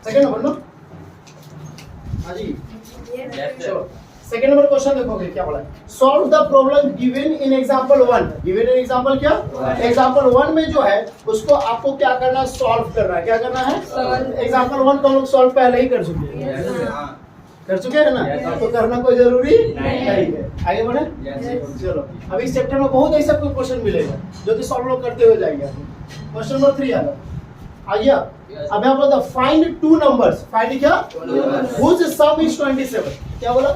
Second number no. हाँ जी, चलो second number question देखोगे क्या बोला है, solve the problem given in example 1। Given in example क्या, एग्जांपल 1 में जो है उसको आपको क्या करना है, सॉल्व करना है। क्या करना है, एग्जांपल 1 को हम लोग सॉल्व पहले ही कर चुके हैं, कर चुके हैं ना, तो करना कोई जरूरी नहीं है। आगे बढ़े, चलो अब इस चैप्टर में बहुत ऐसा कोई क्वेश्चन मिलेगा जो कि सॉल्व लोग करते हुए जाएंगे। क्वेश्चन नंबर 3 आ रहा आइए। अब यहाँ बोला फाइंड टू नंबर्स, फाइंड क्या, हुज सम इज 27। क्या बोला,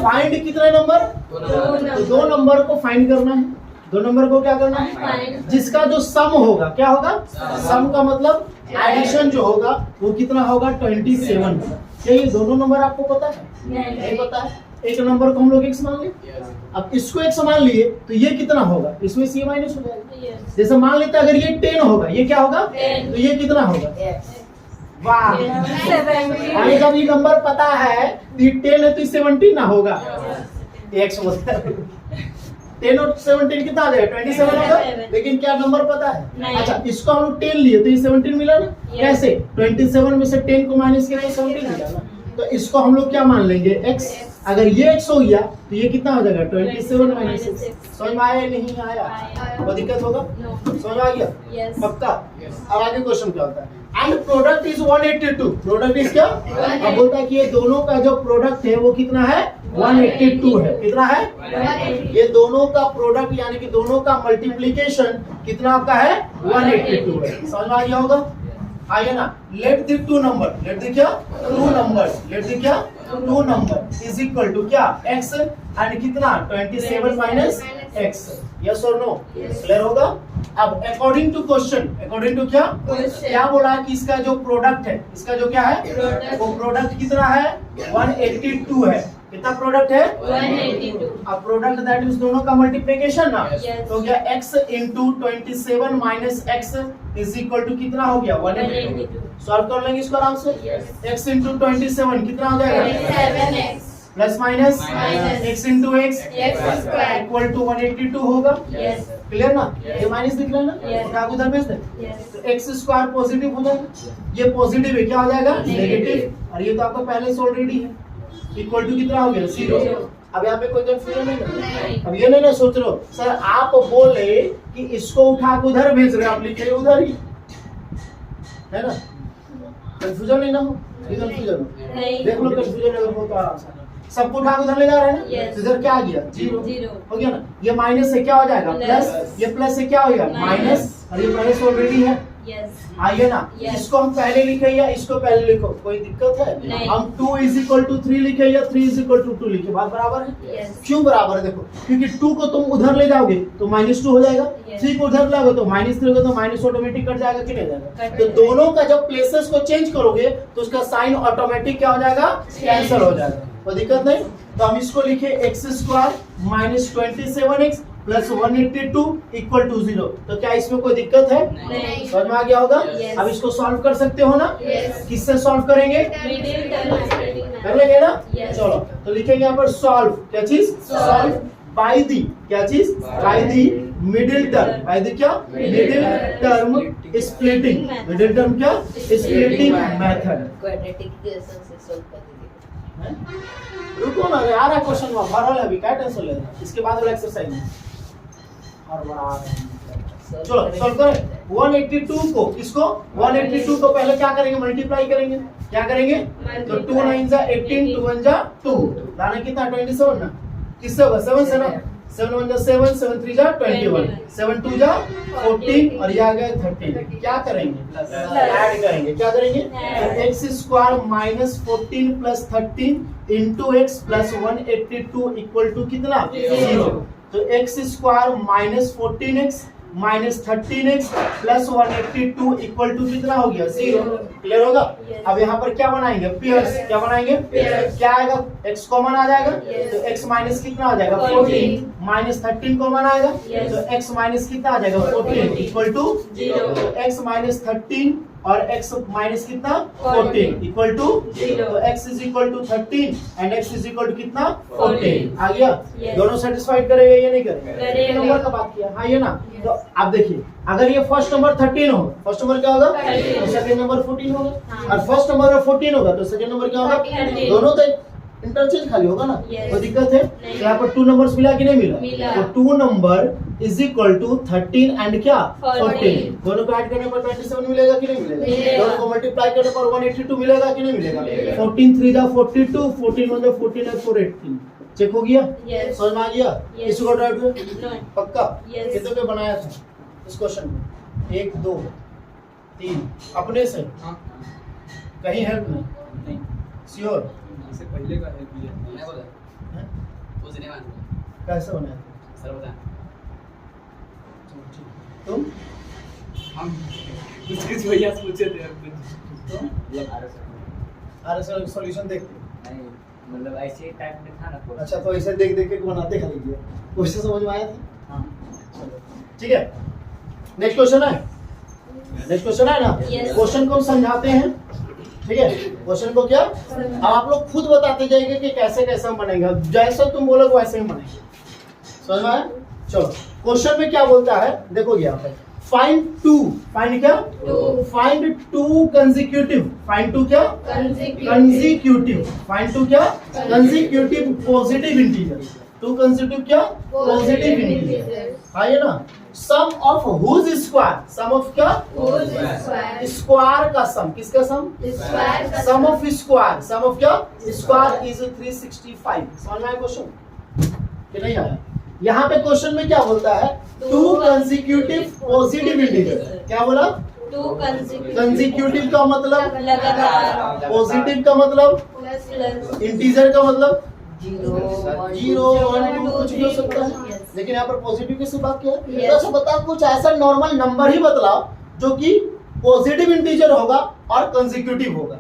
फाइंड कितने नंबर, तो दो नंबर को फाइंड करना है। दो नंबर को क्या करना है, जिसका जो सम होगा, क्या होगा, सम का मतलब एडिशन जो होगा वो कितना होगा, 27। क्या ये दोनों नंबर आपको पता है, नहीं पता है। एक नंबर को हम लोग x मान लिए, अब इसको x मान लिए तो ये कितना होगा, इसमें से माइनस हो जाएगा। जैसे मान लेते अगर ये 10 होगा, ये क्या होगा, तो ये कितना होगा, वाह। अरे जब ये नंबर पता है तो ये 10 है तो 17 ना होगा, x मतलब 10 और 17 कितना आ जाएगा, 27 होगा। लेकिन क्या नंबर पता है, अच्छा इसको हम लोग 10 लिए तो ये 17 मिला ना, कैसे, 27 में से 10 को माइनस किया 17 मिला ना, तो इसको हम लोग क्या मान लेंगे, x। अगर ये x हो गया तो ये कितना हो जाएगा, 27 माइनस 6। समझ में आया नहीं आया, कोई दिक्कत होगा, समझ में आ गया, पक्का। अब आगे क्वेश्चन क्या होता है, and product is 182। Product is क्या, अब बोलता है कि ये दोनों का जो प्रोडक्ट है वो कितना है, 182 है। कितना है, ये दोनों का प्रोडक्ट यानी कि दोनों का मल्टीप्लीकेशन कितना आपका है, 182 है। समझ में आ गया होगा, आइए ना। Let the two number, let the क्या, टू नंबर्स, लेट द क्या, two number is equal to क्या, x एंड कितना 27 माइनस x। यस और नो, क्लियर होगा। अब according to question, according to क्या, क्या बोला है कि इसका जो प्रोडक्ट है, इसका जो क्या है, वो प्रोडक्ट कितना है, 182 है। कितना प्रोडक्ट है, 182। अब प्रोडक्ट दैट मींस दोनों का मल्टीप्लिकेशन ना, तो क्या x into 27 minus x is equal to कितना हो गया, 182। सॉल्व कर लेंगे इसको आराम से। x इंटू 27 कितना हो जाएगा, 7x plus minus x into x equal to 182 होगा। क्लियर ना, ये माइनस दिख रहा है ना, उठा के उधर भेज दे, तो x स्क्वायर पॉजिटिव हो जाएगा, ये पॉजिटिव है, क्या हो जाएगा, नेगेटिव। और ये तो आपका पहले से ऑलरेडी है, इक्वल टू कितना हो गया, 0। अब यहाँ पे कोई कंफ्यूजन नहीं। अब ये नहीं ना सोच रहे हो सर आप बोले कि इसको उठा के उधर भेज रहे, आप लिखे उधर ही, है ना, कंफ्यूजन नहीं ना हो, कंफ्यूजन देख लो, कंफ्यूजन अगर हो तो आराम से सबको उठा के उधर ले जा रहे हैं ना, इधर क्या आ गया, 0 हो गया ना। ये माइनस से क्या हो जाएगा, प्लस, ये प्लस से क्या हो गया, माइनस, और ये माइनस ऑलरेडी है। आइए ना, इसको हम पहले लिखे या इसको पहले लिखो, कोई दिक्कत है, हम 2 इज इक्वल टू 3 लिखे या 3 इज इक्वल टू 2 लिखे, बात बराबर है। क्यों बराबर है, देखो क्योंकि 2 को तुम उधर ले जाओगे तो -2 हो जाएगा, 3 को उधर लाओगे तो -3 होगा, तो माइनस ऑटोमेटिक कट जाएगा कि नहीं जाएगा। तो दोनों का जब प्लेसेस को चेंज करोगे तो उसका साइन ऑटोमेटिक क्या हो जाएगा, कैंसिल हो जाएगा, कोई दिक्कत नहीं। तो हम इसको लिखे x square minus 27x plus 182 equal to 0। तो क्या इसमें कोई दिक्कत है, समझ में आ गया होगा। अब इसको सॉल्व कर सकते हो ना, किससे सॉल्व करेंगे, कर लेंगे ना, चलो तो लिखेंगे यहाँ पर सॉल्व, क्या चीज, सॉल्व बाय दी, क्या चीज, by the middle term, by the क्या, middle term splitting, middle term क्या, स्प्लिटिंग मेथड। क्वाड्रेटिक इक्वेशन से सॉल्व कर दीजिए। रुको ना, आ रहा क्वेश्चन में भर वाला अभी, क्या टेंशन ले रहे हैं, इसके बाद वाला एक्सरसाइज है और बड़ा चलो सॉल्व करें। 182 को, इसको 182 को पहले क्या करेंगे, मल्टीप्लाई करेंगे, क्या करेंगे, तो 2 9 जा 18, 2 1 जा 2, लाना कितना 27 ना, किससे होगा 7 से ना, 7 1 जा 7, 7 3 जा 21, 7 2 जा 14 और ये आ गया 13। क्या करेंगे, ऐड करेंगे, क्या करेंगे, x square minus 14 plus 13 into x plus 182 equal to कितना, 0। तो x square minus 14x minus 13x plus 182 equal to कितना हो गया, 0। क्लियर होगा। अब यहाँ पर क्या बनाएंगे, पेयर्स, क्या बनाएंगे, क्या आएगा, x कॉमन आ जाएगा, तो x माइनस कितना आ जाएगा 14 माइनस 13 कॉमन आएगा, तो x माइनस कितना आ जाएगा 14 इक्वल टू 0। तो x माइनस 13 और x माइनस कितना 14 इक्वल टू, तो x is equal to 13 and x is equal to कितना 14 आ गया। दोनों सेटिस्फाइड करेगा या नहीं करेगा? नंबर का बात किया, हाँ ये ना। तो आप देखिए अगर ये फर्स्ट नंबर 13 होगा, फर्स्ट नंबर क्या होगा, तो सेकंड नंबर 14 होगा, और फर्स्ट नंबर में 14 होगा तो सेकंड नंबर क्या होगा, दोनों तो इंटरचेंज खाली होगा ना। कोई दिक्कत है? तो यहाँ पर 2 नंबर्स मिला कि नहीं मिला? तो 2 number is equal to 13 and क्या 14, दोनों को ऐड करने पर 27 मिलेगा कि नहीं मिलेगा? दोनों को मल्टीप्लाई करने पर 182 मिलेगा कि नहीं मिलेगा? 14 3 जा 42, 14 1 जा 14 है 418। चेक हो गया? समझ में आ गया? इसको ड्राइव हुआ पक्का? कितने पे बनाया था इस क्वेश्चन को? 1 2 3 अपने से, कहीं हेल्प नहीं? श्योर? इससे पहले का हेल्प लिया मैं बोला हैं? वो सिनेमा कैसे बनाया था? सर बता तुम हम कुछ भैया पूछे थे अपने तुम मतलब अरे सर सॉल्यूशन देख नहीं मतलब ऐसे टाइप में था ना कोई। अच्छा तो ऐसे देख देख के बनाते खा लीजिए, क्वेश्चन समझ में आया था? हाँ चलो ठीक है, नेक्स्ट क्वेश्चन है, नेक्स्ट क्वेश्चन है ना। क्वेश्चन को हम समझाते हैं, ठीक है? क्वेश्चन को क्या अब आप लोग खुद बताते जाएंगे कि कैसे कैसे हम बनेंगे, जैसा तुम बोलोगे वैसे ही बनेंगे। समझ में आया? चलो क्वेश्चन में क्या बोलता है देखो यहाँ पे, फाइंड टू, फाइंड क्या, find two consecutive, find two क्या कंसेक्यूटिव, फाइंड टू क्या consecutive positive integer, two consecutive क्या पॉजिटिव इंटीजर, हाँ ये ना। Sum of whose square, sum of क्या स्क्वायर का सम, किसका sum, sum of square, sum of क्या स्क्वायर इज 365। समझ में आया क्वेश्चन कि नहीं आया? यहाँ पे क्वेश्चन में क्या बोलता है, टू कंसेक्यूटिव पॉजिटिव इंटीजर, क्या बोला? कंसेक्यूटिव का मतलब लगातार, पॉजिटिव का मतलब प्लस इंटीजर का मतलब 0 0 1 2 कुछ भी हो सकता है, लेकिन यहाँ पर पॉजिटिव की सिर्फ बात किया है। Yes. तो अच्छा बताओ कुछ ऐसा नॉर्मल नंबर ही बतलाओ जो कि पॉजिटिव इंटीजर होगा और कंसेक्यूटिव होगा।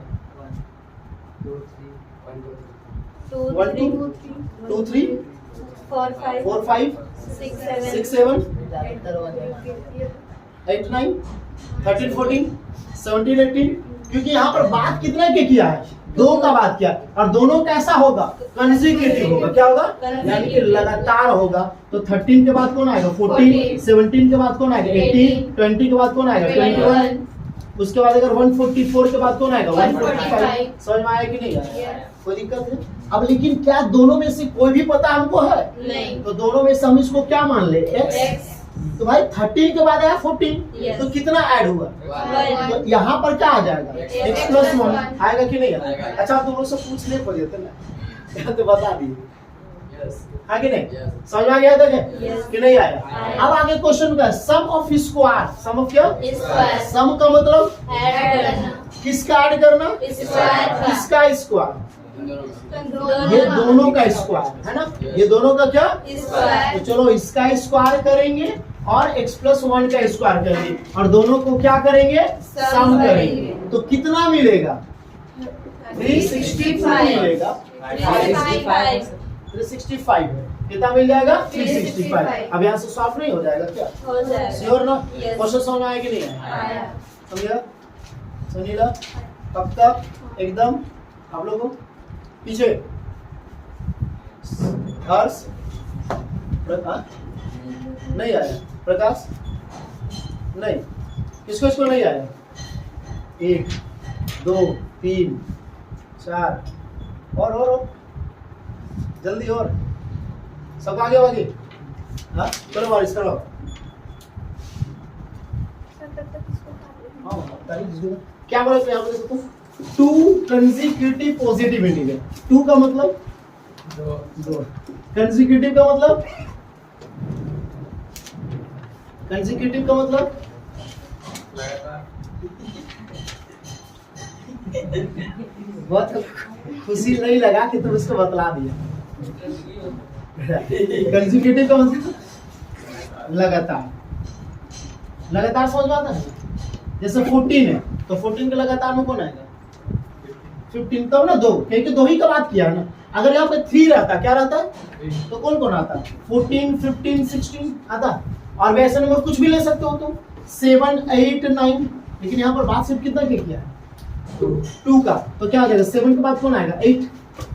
1 2 2 3 4 5 4 5 6 7 8 9 13 14 17 18, क्योंकि यहाँ पर बात कितने के किया है, 2 का बात किया, और दोनों कैसा होगा कंसेक्यूटिव होगा, क्या होगा यानी कि लगातार होगा। तो 13 के बाद कौन आएगा 14, 17 के बाद कौन आएगा 18, 20 के बाद कौन आएगा 21, उसके बाद अगर 144 के बाद कौन आएगा 145। समझ में आया कि नहीं आया? कोई दिक्कत है? अब लेकिन क्या दोनों में से कोई भी पता हमको है? नहीं। तो दोनों में से हम इसको क्या मान ले x, तो भाई 13 के बाद आया 14, Yes. तो कितना ऐड हुआ? 1 तो यहाँ पर क्या आ जाएगा X x प्लस 1 1 आएगा कि नहीं आएगा? आएगा। अच्छा आप तुम लोग से पूछने पड़े थे ना तो बता दिए, यस है कि नहीं? Yes. समझ में आ गया था Yes. कि नहीं आया? आया। अब आगे क्वेश्चन का सम ऑफ स्क्वायर, सम ऑफ क्या स्क्वायर सम का मतलब ऐड करना, किसका ऐड करना, स्क्वायर का, किसका स्क्वायर, दोनों ये दोनों का स्क्वायर है ना, ये दोनों का क्या, तो स्क्वायर चलो इसका स्क्वायर करेंगे और x प्लस 1 का स्क्वायर करेंगे और दोनों को क्या करेंगे सम करेंगे, तो कितना मिलेगा 365 मिलेगा, 365 365 है, कितना मिल जाएगा 365। अब यहाँ से सॉल्व नहीं हो जाएगा क्या? हो जाएगा। श्योर ना? Yes. क्वेश्चन समझ में आया कि नहीं आया? आया। समझा सुनीला पक्का एकदम? आप लोगों पीछे हर्ष प्रकाश नहीं आया, प्रकाश नहीं, किसको इसको नहीं आया? 1 2 3 4 और जल्दी और सब आगे आगे, हाँ चलो बारिश करो। हाँ क्या बोला तो यहाँ पर देखो, two consecutive positive integer, two का मतलब दो, कंसेक्यूटिव का मतलब, कंसेक्यूटिव का मतलब बहुत खुशी नहीं लगा कि तुम इसको बतला दिया। कंसेक्यूटिव का मतलब लगातार, लगातार समझ में आता है? जैसे 14 है तो 14 के लगातार में कौन आएगा 15, तब ना 2, क्योंकि 2 ही का बात किया ना। अगर यहाँ पे 3 रहता क्या रहता तो कौन कौन आता 14 15 16 आता, और वैसे नंबर कुछ भी ले सकते हो तुम 7 8 9, लेकिन यहाँ पर बात सिर्फ कितना की किया है 2 का, तो क्या आ जाएगा 7 के बाद कौन आएगा 8,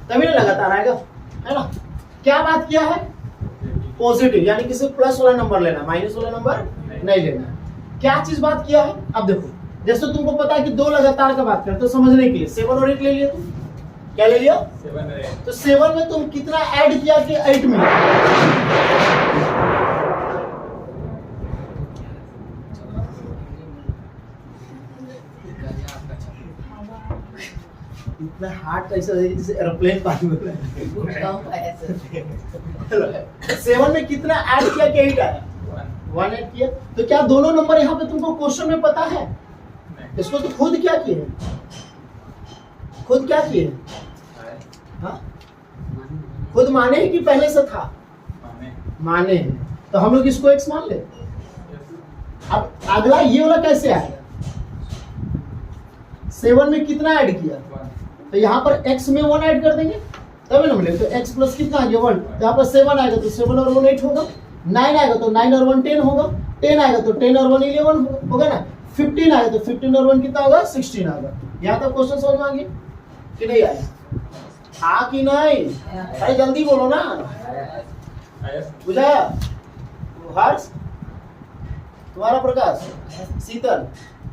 तभी ना लगातार आएगा, है ना। क्या बात किया है पॉजिटिव, यानी कि सिर्फ प्लस वाला नंबर लेना, माइनस वाला नंबर नहीं लेना। क्या चीज बात किया है, अब देखो जैसे तुमको पता है कि 2 लगातार का बात करते तो समझने के लिए 7 और 8 ले लिया तुम, क्या ले लिया 7 तो 7 में तुम कितना ऐड किया कि 8 में, इतना हार्ड कैसे है जैसे एरोप्लेन पानी में 7 में कितना ऐड किया कि 8 आया 1 ऐड किया। तो क्या दोनों नंबर यहाँ पे तुमको क्वेश्चन में पता है, इसको तो खुद क्या किए, खुद क्या किए, हाँ खुद माने हैं कि पहले से था, माने हैं, तो हम लोग इसको x मान ले। अब अगला ये वाला कैसे आएगा, 7 में कितना ऐड किया, तो यहाँ पर x में 1 ऐड कर देंगे तभी ना मिलेगा, तो x प्लस कितना आ गया 1, तो यहाँ पर 7 आएगा तो 7 और 1 8 होगा, 9 आएगा तो 9 और 1 10 होगा, 10 आएगा तो 10 और 1 11 होगा ना, 15 आएगा तो 15 और 1 कितना होगा 16 आएगा। यहाँ तक क्वेश्चन समझ में आ गया कि नहीं आया, हाँ कि नहीं, अरे जल्दी बोलो ना, बुझाया हर्ष, तुम्हारा प्रकाश, शीतल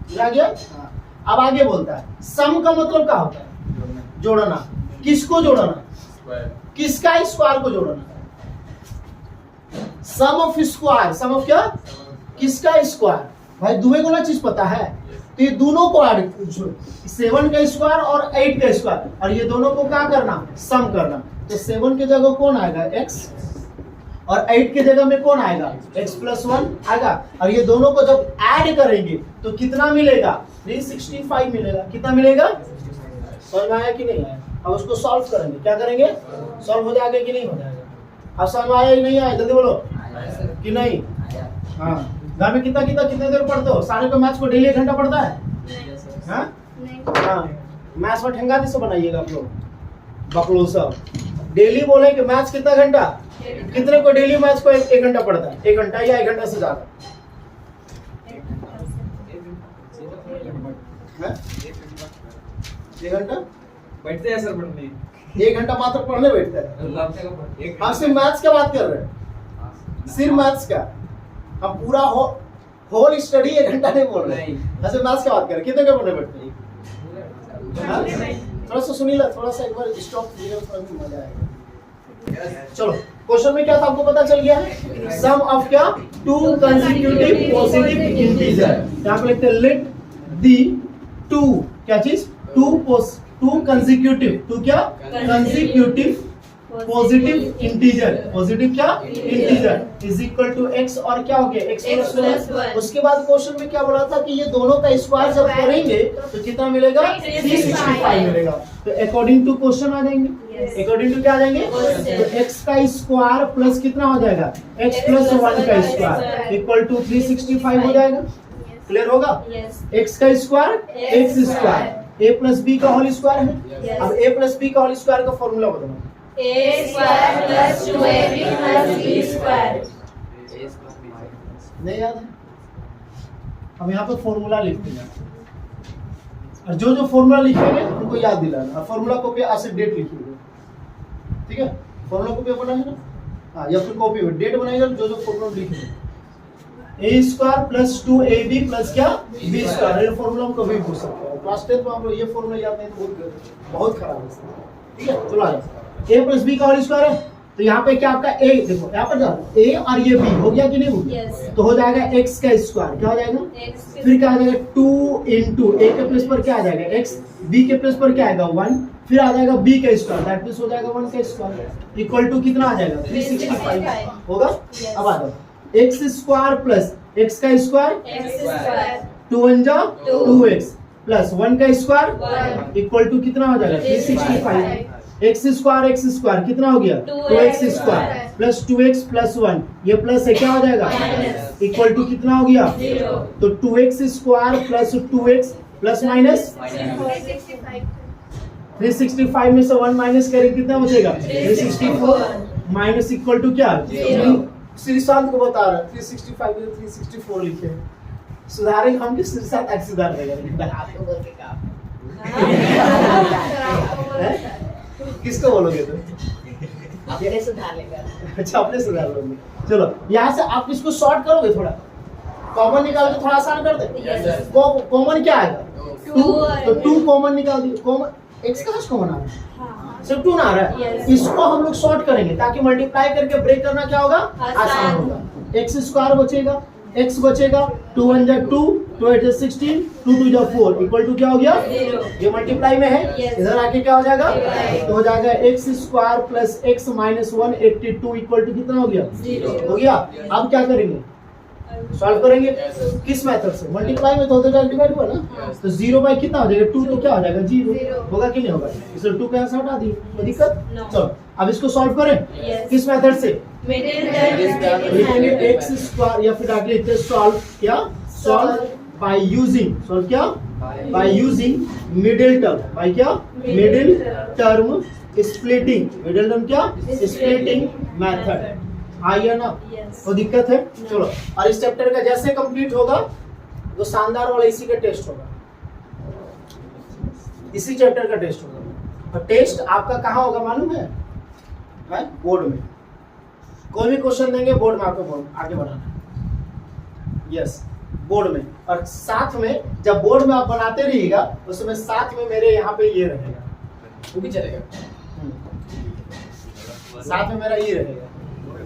बुझा गया। अब आगे बोलता है सम का मतलब क्या होता है, जोड़ना, किसको जोड़ना, किसका स्क्वायर को जोड़ना, सम ऑफ स्क्वायर, सम ऑफ क्या, किसका स्क्वायर, भाई दुए को ना चीज पता है, तो ये दोनों को ऐड 7 का स्क्वायर और 8 का स्क्वायर, और ये दोनों को क्या करना सम करना, तो 7 की जगह कौन आएगा x और 8 की जगह में कौन आएगा x प्लस 1 आएगा, और ये दोनों को जब ऐड करेंगे तो कितना मिलेगा 365 मिलेगा, कितना मिलेगा, समझ में आया कि नहीं आया। अब उसको सॉल्व करेंगे, क्या करेंगे सॉल्व हो जाएगा कि नहीं हो जाएगा, अब समझ में आया कि नहीं आया, जल्दी बोलो कि नहीं। हाँ घर में कितना कितना कितने देर पढ़ते हो, सारे को मैथ्स को डेली 1 घंटा पढ़ता है, हाँ हाँ मैथ्स में ठेंगा से बनाइएगा आप लोग, बकलो सब डेली बोले कि मैथ्स कितना घंटा, कितने को डेली मैथ्स को 1 घंटा पढ़ता है, 1 घंटा या 1 घंटा से ज्यादा, 1 घंटा बैठते हैं सर पढ़ने, 1 घंटा मात्र पढ़ने बैठता है। हम सिर्फ मैथ्स का बात कर रहे हैं, सिर्फ मैथ्स का, हम पूरा होल स्टडी 1 घंटा नहीं बोल रहे हैं, ऐसे मैथ्स का बात कर रहे हैं, कितने का पढ़ने बैठते हैं, थोड़ा सा सुनिए, थोड़ा सा एक बार स्टॉप कीजिए, थोड़ा भी मजा आएगा। चलो क्वेश्चन में क्या था आपको पता चल गया है, सम ऑफ क्या 2 कंसेक्यूटिव पॉजिटिव इंटीजर, यहाँ पे लिखते हैं लेट दी 2 क्या चीज 2 कंसेक्यूटिव 2 क्या कंसेक्यूटिव पॉजिटिव इंटीजर, पॉजिटिव क्या integer is equal to x और क्या हो गया x प्लस 1। उसके बाद क्वेश्चन में क्या बोला था कि ये दोनों का स्क्वायर जब करेंगे तो कितना मिलेगा 365 मिलेगा, तो अकॉर्डिंग टू क्वेश्चन आ जाएंगे, अकॉर्डिंग टू क्या आ जाएंगे, तो x का स्क्वायर प्लस कितना हो जाएगा x प्लस 1 का स्क्वायर इक्वल टू 365 हो जाएगा, क्लियर होगा। x का square x square a plus b का होल स्क्वायर है, अब a प्लस b का होल स्क्वायर का फॉर्मूला बताओ, a square plus 2ab plus b square, नहीं याद है, हम यहाँ पे फॉर्मूला लिखते हैं, और जो जो फॉर्मूला लिखेंगे उनको याद दिलाना, फॉर्मूला कॉपी आज से डेट लिखिएगा, ठीक है, फॉर्मूला कॉपी बना है ना, हाँ या फिर कॉपी में डेट बनाएगा, जो जो फॉर्मूला लिखेंगे a square plus 2ab plus क्या b स्क्वायर, ये फॉर्मूला हम कभी पूछ सकते हैं, क्लास 10 में आप लोग ये फॉर्मूला याद नहीं तो बहुत खराब है, ठीक है। चलो आ जाओ, a प्लस b का होल स्क्वायर है, तो यहाँ पे क्या आपका a, देखो यहाँ पर जाओ a और ये b हो गया कि नहीं हो गया, तो हो जाएगा x का स्क्वायर, क्या हो जाएगा फिर क्या आ जाएगा 2 इंटू a के प्लस पर क्या आ जाएगा x, b के प्लस पर क्या आएगा 1, फिर आ जाएगा b का स्क्वायर, दैट मींस हो जाएगा 1 का स्क्वायर इक्वल टू कितना आ जाएगा 365 होगा। अब आ जाओ x स्क्वायर प्लस x का स्क्वायर 2 1 जा 2x प्लस 1 का स्क्वायर इक्वल टू कितना हो जाएगा 365, x स्क्वायर कितना हो गया 2x square plus 2x plus 1, ये प्लस है क्या हो जाएगा इक्वल टू कितना हो गया, तो 2x square plus 2x plus minus 365 में से 1 माइनस करें कितना बचेगा 364 माइनस इक्वल टू क्या, श्रीशांत को बता रहा है 365 में 364 लिखे, सुधारेंगे हम किसके साथ आज सुधार देगा आपको बोल के काम किसको बोलोगे तुम अपने सुधार लेगा। अच्छा अपने सुधार लोगे। चलो यहाँ से आप इसको शॉर्ट करोगे थोड़ा कॉमन निकाल के थोड़ा आसान कर दे। कॉमन क्या आएगा 2 तो 2 कॉमन निकाल दिए। कॉमन x का कॉमन आ रहा है सिर्फ 2 ना आ रहा है। इसको हम लोग शॉर्ट करेंगे ताकि मल्टीप्लाई करके ब्रेक करना क्या होगा आसान होगा। x स्क्वायर बचेगा x बचेगा 2 1 जा 2 2 8 जा 16 2 2 जा 4 इक्वल टू क्या हो गया 0। ये मल्टीप्लाई में है इधर आके क्या हो जाएगा तो हो जाएगा x square plus x minus 182 equal to कितना हो गया 0 हो गया। अब क्या करेंगे सॉल्व करेंगे किस मेथड से मल्टीप्लाई में तो डिवाइड हुआ ना तो 0 बाय कितना हो जाएगा 2 तो क्या हो जाएगा 0 होगा कि नहीं होगा। इसलिए 2 को यहाँ से हटा दिए कोई दिक्कत चलो अब इसको सॉल्व करें किस मेथड से लिखेंगे x स्क्वायर या फिर आगे लिखते हैं सॉल्व क्या सॉल्व बाय यूजिंग सॉल्व क्या by using middle term by क्या middle term splitting middle term क्या स्प्लिटिंग मेथड आइए ना तो दिक्कत है चलो। और इस चैप्टर का जैसे कंप्लीट होगा तो शानदार वाला इसी का टेस्ट होगा इसी चैप्टर का टेस्ट होगा। और टेस्ट आपका कहाँ होगा मालूम है बोर्ड में। कोई भी क्वेश्चन देंगे बोर्ड में आपको आगे बढ़ाना है यस बोर्ड में। और साथ में जब बोर्ड में आप बनाते रहिएगा उसमें साथ में मेरे यहाँ पे ये रहेगा वो भी चलेगा। साथ में मेरा ये रहेगा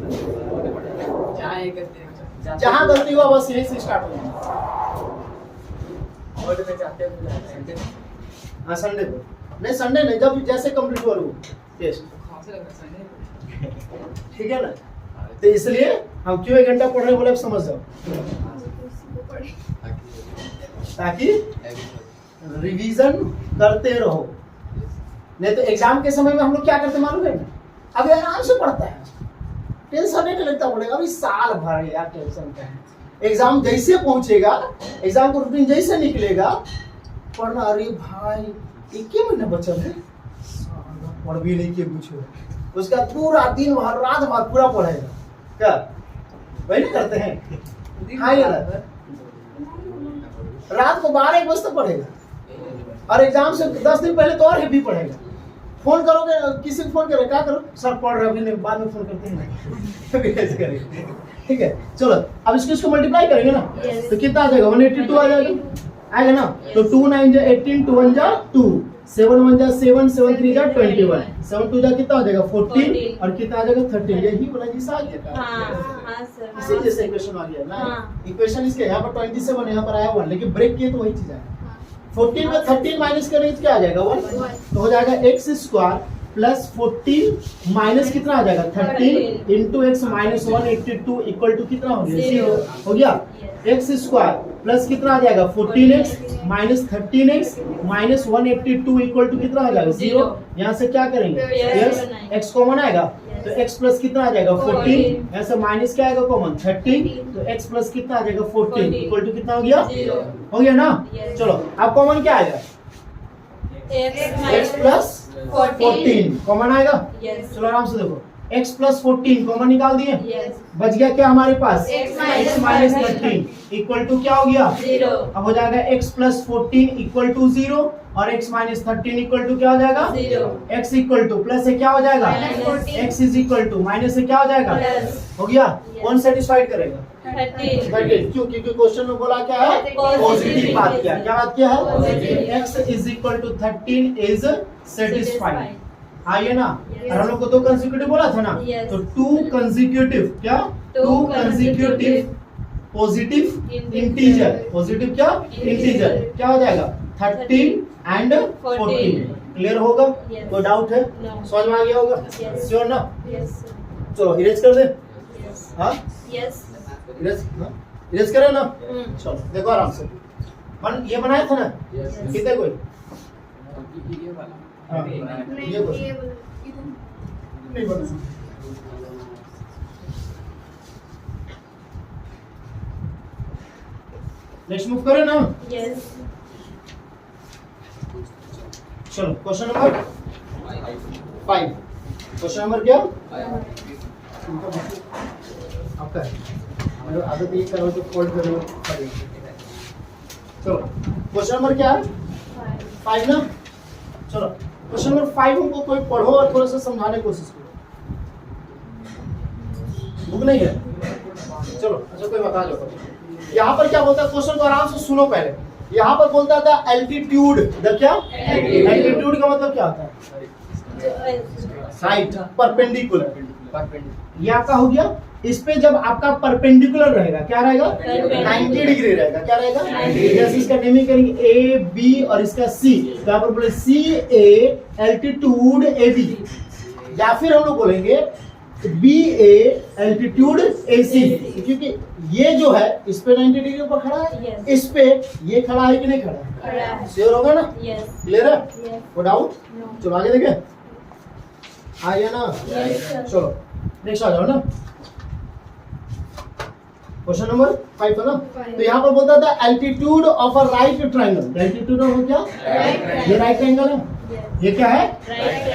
जहाँ ये करते हैं जहाँ गलती हुआ बस यहीं से स्टार्ट होगा। और में जाते हैं हाँ संडे को नहीं संडे नहीं जब जैसे कंप्लीट हो टेस्ट कहाँ से लग रहा है संडे ठीक है ना। तो इसलिए हम क्यों 1 घंटा पढ़ रहे बोले आप समझ जाओ ताकि रिवीजन करते रहो। नहीं तो एग्जाम के समय में हम लोग क्या करते मालूम है अभी आराम से पढ़ता है टेंशन नहीं लगता पड़ेगा अभी साल भर यार टेंशन का है। एग्जाम जैसे पहुंचेगा एग्जाम को रूटीन जैसे निकलेगा पढ़ना अरे भाई 1 महीना बचा है पढ़ भी नहीं किए कुछ उसका पूरा दिन भर रात भर पूरा पढ़ेगा क्या वही नहीं करते हैं हाँ ये रात को 12-1 बजे तक पढ़ेगा और एग्जाम से 10 दिन पहले तो और हेवी पढ़ेगा। फोन करोगे किसी को फोन करो क्या करो सर पढ़ रहे अभी नहीं बाद में फोन करते हैं ठीक है। चलो अब इसको मल्टीप्लाई करेंगे ना तो कितना आ जाएगा 182 आ जाएगा आएगा ना। तो 2 9 जा 18 2 1 जा 2 7 1 जा 7 7 3 जा 21 7 2 जा कितना आ जाएगा 14 और कितना आ जाएगा 13 यही वाला जैसा आ गया इसी जैसे इक्वेशन आ गया ना। इक्वेशन इसके यहाँ पर 27 यहाँ पर आया 1 लेकिन ब्रेक किए तो वही चीज आएगा। 14 में 13 माइनस करेंगे तो क्या आ जाएगा 1 तो हो जाएगा x स्क्वायर प्लस 14 माइनस कितना आ जाएगा 13 into x minus 182 equal to कितना हो गया 0 हो गया। x स्क्वायर प्लस कितना आ जाएगा 14x minus 13x minus 182 equal to कितना आ जाएगा 0। यहाँ से क्या करेंगे yes, x कॉमन आएगा तो x प्लस कितना आ जाएगा 14 यहाँ से माइनस क्या आएगा कॉमन 13 तो x प्लस कितना आ जाएगा 14 इक्वल टू कितना हो गया हो गया ना। चलो अब कॉमन क्या आएगा x प्लस 14 कॉमन आएगा। चलो आराम से देखो x प्लस 14 कॉमन निकाल दिए बच गया क्या हमारे पास x माइनस 13 इक्वल टू क्या हो गया 0। अब हो जाएगा x प्लस 14 इक्वल टू 0 और x माइनस 13 इक्वल टू क्या हो जाएगा 0। x इक्वल टू प्लस से क्या हो जाएगा x is equal to minus से क्या हो जाएगा हो गया। कौन सेटिस्फाइड करेगा 13 क्यों क्योंकि क्वेश्चन में बोला क्या है पॉजिटिव बात क्या बात क्या है x is equal to 13 is satisfied आइए ना। और हम लोग को 2 कंसेक्यूटिव बोला था ना तो 2 कंसेक्यूटिव क्या 2 कंसेक्यूटिव पॉजिटिव इंटीजर पॉजिटिव क्या इंटीजर क्या हो जाएगा 13 एंड 14 क्लियर होगा कोई डाउट है समझ में आ गया होगा श्योर ना। चलो इरेज कर दे हाँ इरेज करें ना। चलो देखो आराम से ये बनाया था ना कितने कोई ये वाला हाँ, ये बस नहीं बना नेक्स्ट मूव करें ना। चलो क्वेश्चन नंबर 5 क्वेश्चन नंबर क्या आपका है आदत ये करो तो फोल्ड करो चलो क्वेश्चन नंबर क्या है 5 ना। चलो क्वेश्चन नंबर 5 हमको कोई पढ़ो और थोड़ा सा समझाने की कोशिश करो। बुक नहीं है चलो अच्छा कोई बता दो। यहाँ पर क्या बोलता है क्वेश्चन को आराम से सुनो पहले। यहाँ पर बोलता था एल्टीट्यूड द क्या एल्टीट्यूड का मतलब क्या होता है साइड परपेंडिकुलर। ये आपका हो गया। इस पे जब आपका परपेंडिकुलर रहेगा क्या रहेगा 90 डिग्री रहेगा। क्या रहेगा जैसे इसका नेमिंग करेंगे ए बी और इसका सी तो यहाँ पर बोले सी ए एल्टीट्यूड ए बी या फिर हम लोग बोलेंगे बी ए एल्टीट्यूड ए सी क्योंकि ये जो है इस पे 90 डिग्री ऊपर खड़ा है इस पे ये खड़ा है कि नहीं खड़ा है श्योर होगा ना क्लियर है वो डाउट चलो आगे देखें आ गया ना चलो नेक्स्ट आ जाओ ना क्वेश्चन नंबर 5 था ना। तो यहाँ पर बोलता था altitude of a right triangle. Altitude of क्या ये राइट ट्रायंगल है ये क्या है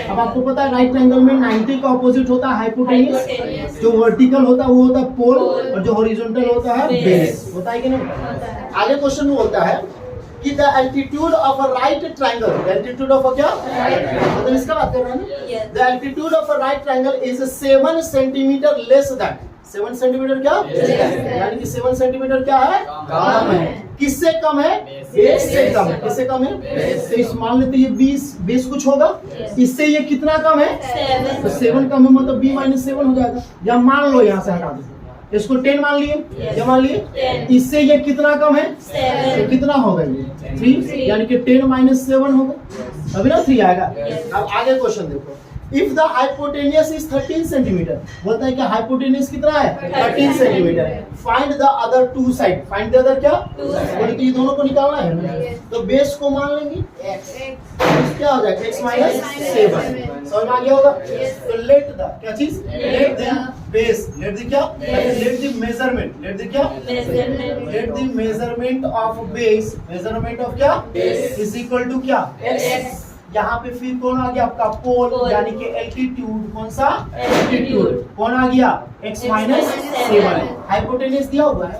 अब आपको पता है राइट ट्रायंगल में 90 का ऑपोजिट होता है हाइपोटेन्यूज। जो वर्टिकल होता है वो होता है पोल और जो हॉरिजॉन्टल होता है बेस होता है कि नहीं। आगे क्वेश्चन में बोलता है कि the altitude of a right triangle altitude of a क्या मतलब इसका बात कर रहे हैं ना। The altitude of a right triangle is 7 centimetre less than 7 centimetre क्या यानी कि 7 सेंटीमीटर क्या है कम है। किससे कम है बेस से कम है। किससे कम है तो इस मान लेते ये 20 बेस कुछ होगा इससे ये कितना कम है तो 7 कम है मतलब b - 7 हो जाएगा। या मान लो यहाँ से हटा दो इसको 10 मान लिए क्या मान लिए इससे ये कितना कम है तो कितना होगा ये 3 यानी कि 10 - 7 होगा अभी ना 3 आएगा। अब आगे क्वेश्चन देखो if the hypotenuse is 13 centimetre बोलता है कि हाइपोटेनियस कितना है 13 centimetre find the other two side find the other क्या बोले कि ये दोनों को निकालना है ना तो बेस को मान लेंगे x क्या हो जाएगा x - 7 समझ में आ गया होगा। तो लेट द क्या चीज let the base let the क्या let the measurement let the क्या let the measurement of base measurement of क्या इज इक्वल टू क्या x। यहाँ पे फिर कौन आ गया आपका पोल यानी कि एल्टीट्यूड कौन सा एल्टीट्यूड कौन आ गया x - 7 हाइपोटेन्यूज दिया हुआ है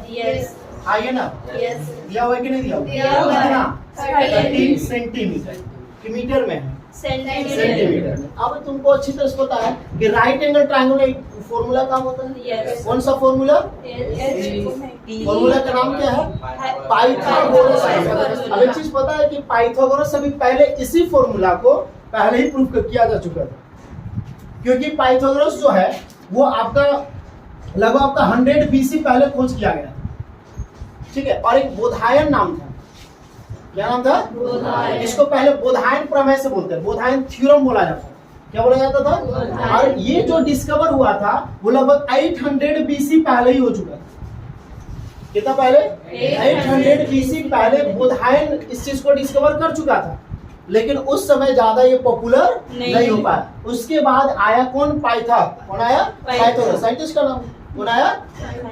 आइए ना दिया हुआ है कि नहीं दिया हुआ कितना 13 सेंटीमीटर कि मीटर में है सेंटीमीटर में। अब तुमको अच्छी तरह से पता है कि राइट एंगल ट्रायंगल एक फॉर्मूला काम होता है कौन सा फॉर्मूला फॉर्मूला का नाम क्या है पाइथागोरस। अब एक चीज पता है कि पाइथागोरस अभी पहले इसी फॉर्मूला को पहले ही प्रूफ किया जा चुका था क्योंकि पाइथागोरस जो है वो आपका लगभग आपका 100 BC पहले खोज किया गया ठीक है। और एक बोधायन नाम था क्या नाम था इसको पहले बोधायन प्रमेय से बोलते हैं बोधायन थ्योरम बोला जाता है क्या बोला जाता था। और ये जो डिस्कवर हुआ था वो लगभग 800 BC पहले ही हो चुका था। कितना पहले 800 BC पहले बोधायन इस चीज को डिस्कवर कर चुका था लेकिन उस समय ज्यादा ये पॉपुलर नहीं हो पाया। उसके बाद आया कौन कौन आया पाइथागोरस साइंटिस्ट का नाम कौन आया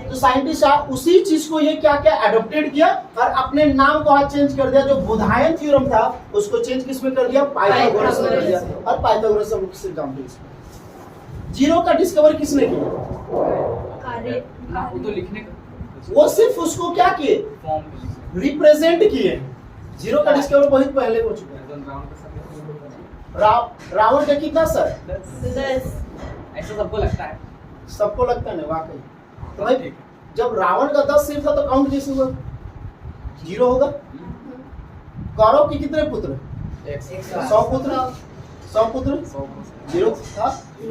तो साइंटिस्ट उसी चीज को ये क्या क्या एडॉप्टेड किया और अपने नाम को आज चेंज कर दिया। जो बोधायन थ्योरम था उसको चेंज किस में कर दिया पाइथागोरस में कर दिया। और पाइथागोरस हम किससे जानते हैं जीरो का डिस्कवर किसने किया वो तो लिखने का वो सिर्फ उसको क्या किए फॉर्म रिप्रेजेंट किए। जीरो का डिस्कवर बहुत पहले हो चुका है। रावण का कितना सर 10 ऐसा सबको लगता है सबको लगता है वाकई तो भाई जब रावण का 10 सिर था तो काउंट कैसे हुआ 0 होगा। कौरव के कितने पुत्र 100 पुत्र 0 था।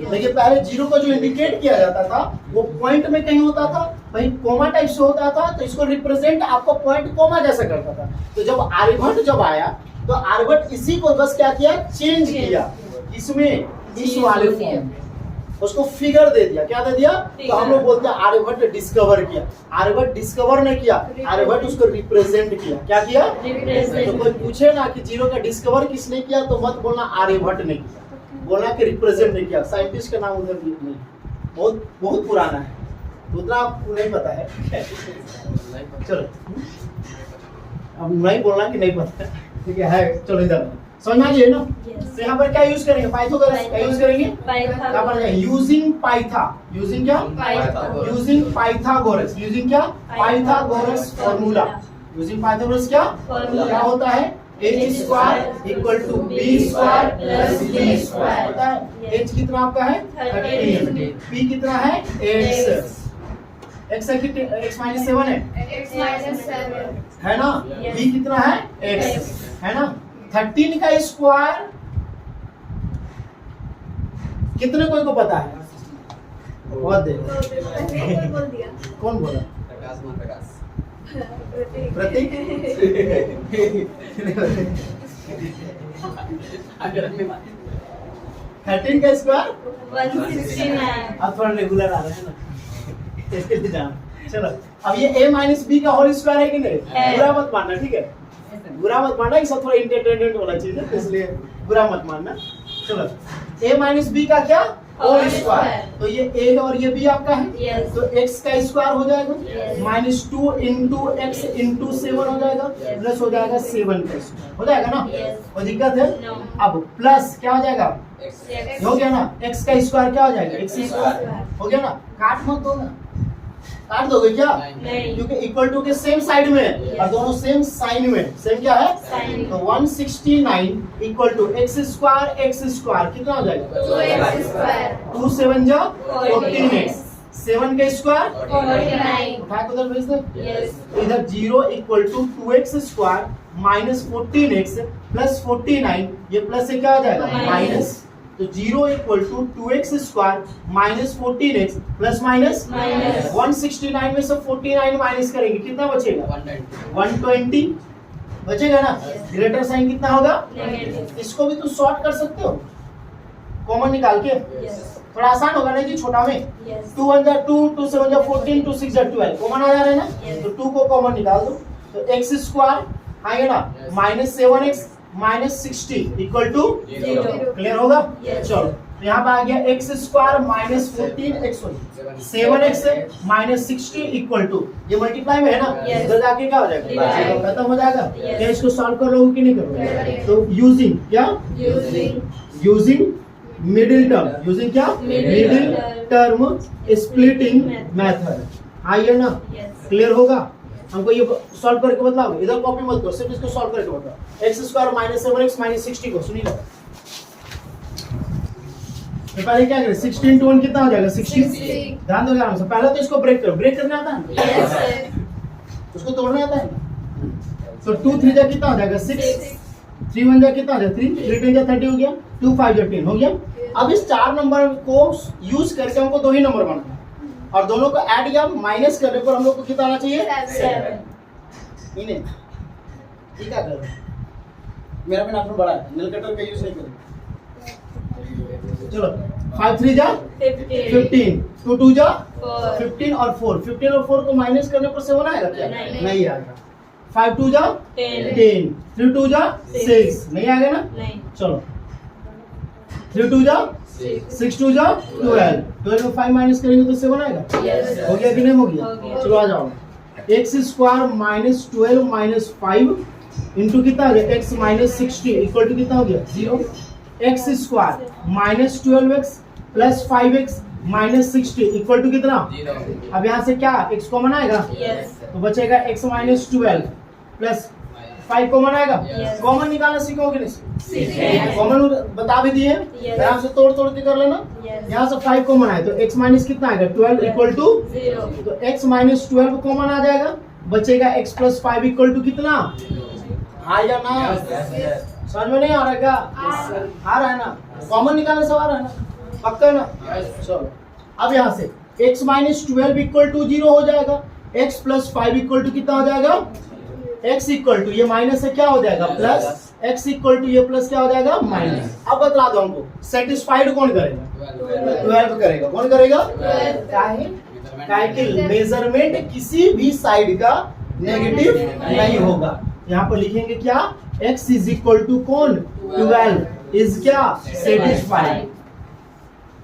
लेकिन पहले 0 को जो इंडिकेट किया जाता था वो पॉइंट में कहीं होता था कहीं कोमा टाइप से होता था तो इसको रिप्रेजेंट आपको पॉइंट कोमा जैसा करता था। तो जब आर्यभट्ट जब आया तो आर्यभट्ट इसी को बस क्या किया चेंज किया इसमें इस वाले फॉर्म उसको फिगर दे दिया क्या दे दिया तो हम लोग बोलते हैं आर्यभट्ट डिस्कवर किया। आर्यभट्ट डिस्कवर ने किया आर्यभट्ट उसको रिप्रेजेंट किया क्या किया तो कोई पूछे ना कि जीरो का डिस्कवर किसने किया तो मत बोलना आर्यभट्ट ने किया बोलना कि रिप्रेजेंट ने किया। साइंटिस्ट का नाम उधर नहीं बहुत बहुत पुराना है उतना आपको नहीं पता है चलो अब नहीं बोलना कि नहीं पता ठीक है चलो इधर समझ में आ गया ना। तो यहाँ पर क्या यूज करेंगे पाइथागोरस क्या यूज करेंगे क्या पढ़ेंगे यूजिंग यूजिंग क्या यूजिंग पाइथागोरस यूजिंग क्या पाइथागोरस फॉर्मूला यूजिंग पाइथागोरस क्या Formula. क्या होता है h square equal to b square plus d square होता है। h कितना आपका है 13, p कितना है x, x है कितने x माइनस 7 है X minus 7. है ना, Yes. b कितना है x है ना। 13 का स्क्वायर कितने कोई को पता है? बहुत दे बोल दिया. कौन बोला? प्रकाश मान प्रकाश प्रतीक अगर मैं मान 13 का स्क्वायर 169. अब थोड़ा रेगुलर आ रहा है ना इसके लिए जान। चलो अब ये a माइनस बी का होल स्क्वायर है कि नहीं? है। बुरा मत मानना, ठीक है, बुरा मत मानना, ये सब थोड़ा इंटरटेनमेंट होना चाहिए तो इसलिए बुरा मत मानना। चलो a माइनस बी का क्या होल होल स्क्वायर, स्क्वायर। तो ये a और ये b आपका है Yes. तो x का स्क्वायर हो जाएगा Yes. -2 इंटू एक्स इंटू 7 हो जाएगा Yes. प्लस हो जाएगा 7 का स्क्वायर हो जाएगा ना। Yes. कोई दिक्कत है? No. अब प्लस क्या हो जाएगा X Yes. हो गया ना, x का स्क्वायर क्या हो जाएगा x X स्क्वायर स्क्वायर। हो गया ना। काट मत दो ना, काट दोगे क्या? नहीं. क्योंकि इक्वल टू के सेम साइड में है Yes. और दोनों सेम साइन में, सेम क्या है Sign. तो 169 इक्वल टू x स्क्वायर कितना हो जाएगा 2x square. 2 7 जा 14x. 14x 7 का स्क्वायर 49. उठा के उधर भेज दे। Yes. इधर 0 equal to 2x square minus 14x plus 49, ये प्लस से क्या हो जाएगा Minus. माइनस, तो 0 equal to 2x square minus 14x plus minus Minus. 169 में से 49 माइनस करेंगे कितना बचेगा 120 120 बचेगा ना। Yes. ग्रेटर साइन कितना होगा Negative. इसको भी तू शॉर्ट कर सकते हो कॉमन निकाल के, Yes. थोड़ा आसान होगा ना जी छोटा में। Yes. 2 1 जा 2 2 7 जा 14 2 6 जा 12 कॉमन आ जा रहा है ना, Yes. तो 2 को कॉमन निकाल दो तो x स्क्वायर आएगा ना Yes. Minus 7x minus 60 equal to Zero. Clear होगा। Yes. चलो तो यहाँ पे आ गया x square minus 14x 7x minus 60 equal to, ये मल्टीप्लाई में है ना, Yes. इधर जाके क्या हो जाएगा Divide. खत्म हो जाएगा। Yes. क्या इसको सॉल्व कर लोगे कि नहीं करोगे? Correct. तो यूजिंग क्या Using. Using middle term, using क्या Middle middle term splitting method, आइए ना Yes. क्लियर होगा। हमको ये सॉल्व करके बतलाओगे, इधर कॉपी मत करो, सिर्फ इसको सॉल्व करके बताओ। x square minus 7x minus 60 को सुनिए तो पहले क्या करें 16 into 1 कितना हो जाएगा 60। 60. ध्यान दो आराम से, पहले तो इसको ब्रेक करो, ब्रेक करना आता है Yes. sir. उसको तोड़ना आता है तो 2 3 जा कितना हो जाएगा 6 6. 3 1 जा कितना हो जाएगा 3 3 10 जा 30 हो गया 2 5 जा 10 हो गया। अब इस 4 नंबर को यूज करके हमको दो ही नंबर बनाना है और दोनों को ऐड या माइनस करने पर हम लोग को कितना आना चाहिए 7. इन्हें ठीक है कर मेरा भी नाखून बड़ा है, नेल कटर का यूज नहीं करेंगे। चलो 5 3 जा 15 2 2 जा 4. 15 और 4 को माइनस करने पर 7 आएगा क्या? नहीं। नहीं आएगा। 5 2 जा 10. 10 3 2 जा 6 नहीं आएगा ना। नहीं. चलो 3 2 जा 6 2 जा 12 12 में 5 माइनस करेंगे तो 7 आएगा। Yes. हो गया कि नहीं हो गया? हो गया. चलो आ जाओ x square minus 12 minus 5 into कितना आ गया x माइनस 60 इक्वल टू कितना हो गया 0। x square minus 12x plus 5x minus 60 equal to कितना, अब यहाँ से क्या x कॉमन आएगा Yes. तो बचेगा x माइनस 12 प्लस 5 कॉमन आएगा। Yes. कॉमन निकालना सीखोगे नहीं? सीखेंगे. कॉमन बता भी दिए, Yes. आराम से तोड़ तोड़ के कर लेना। Yes. यहाँ से 5 कॉमन आए तो x माइनस कितना आएगा 12 इक्वल टू 0. तो x माइनस 12 कॉमन आ जाएगा, बचेगा x प्लस 5 इक्वल टू कितना, हाँ या ना? समझ में नहीं आ रहा क्या? आ रहा है ना? कॉमन निकालने से आ रहा है ना? पक्का ना? चलो अब यहाँ से x माइनस 12 इक्वल टू 0 हो जाएगा, x प्लस 5 इक्वल टू कितना हो जाएगा, x इक्वल टू ये माइनस से क्या हो जाएगा प्लस, x इक्वल टू ये प्लस क्या हो जाएगा माइनस। अब बतला दो हमको सेटिस्फाइड कौन करेगा 12 करेगा, कौन करेगा 12. काहे कि मेजरमेंट किसी भी साइड का नेगेटिव नहीं होगा। यहाँ पर लिखेंगे क्या x इज इक्वल टू कौन 12 इज क्या सेटिस्फाइड,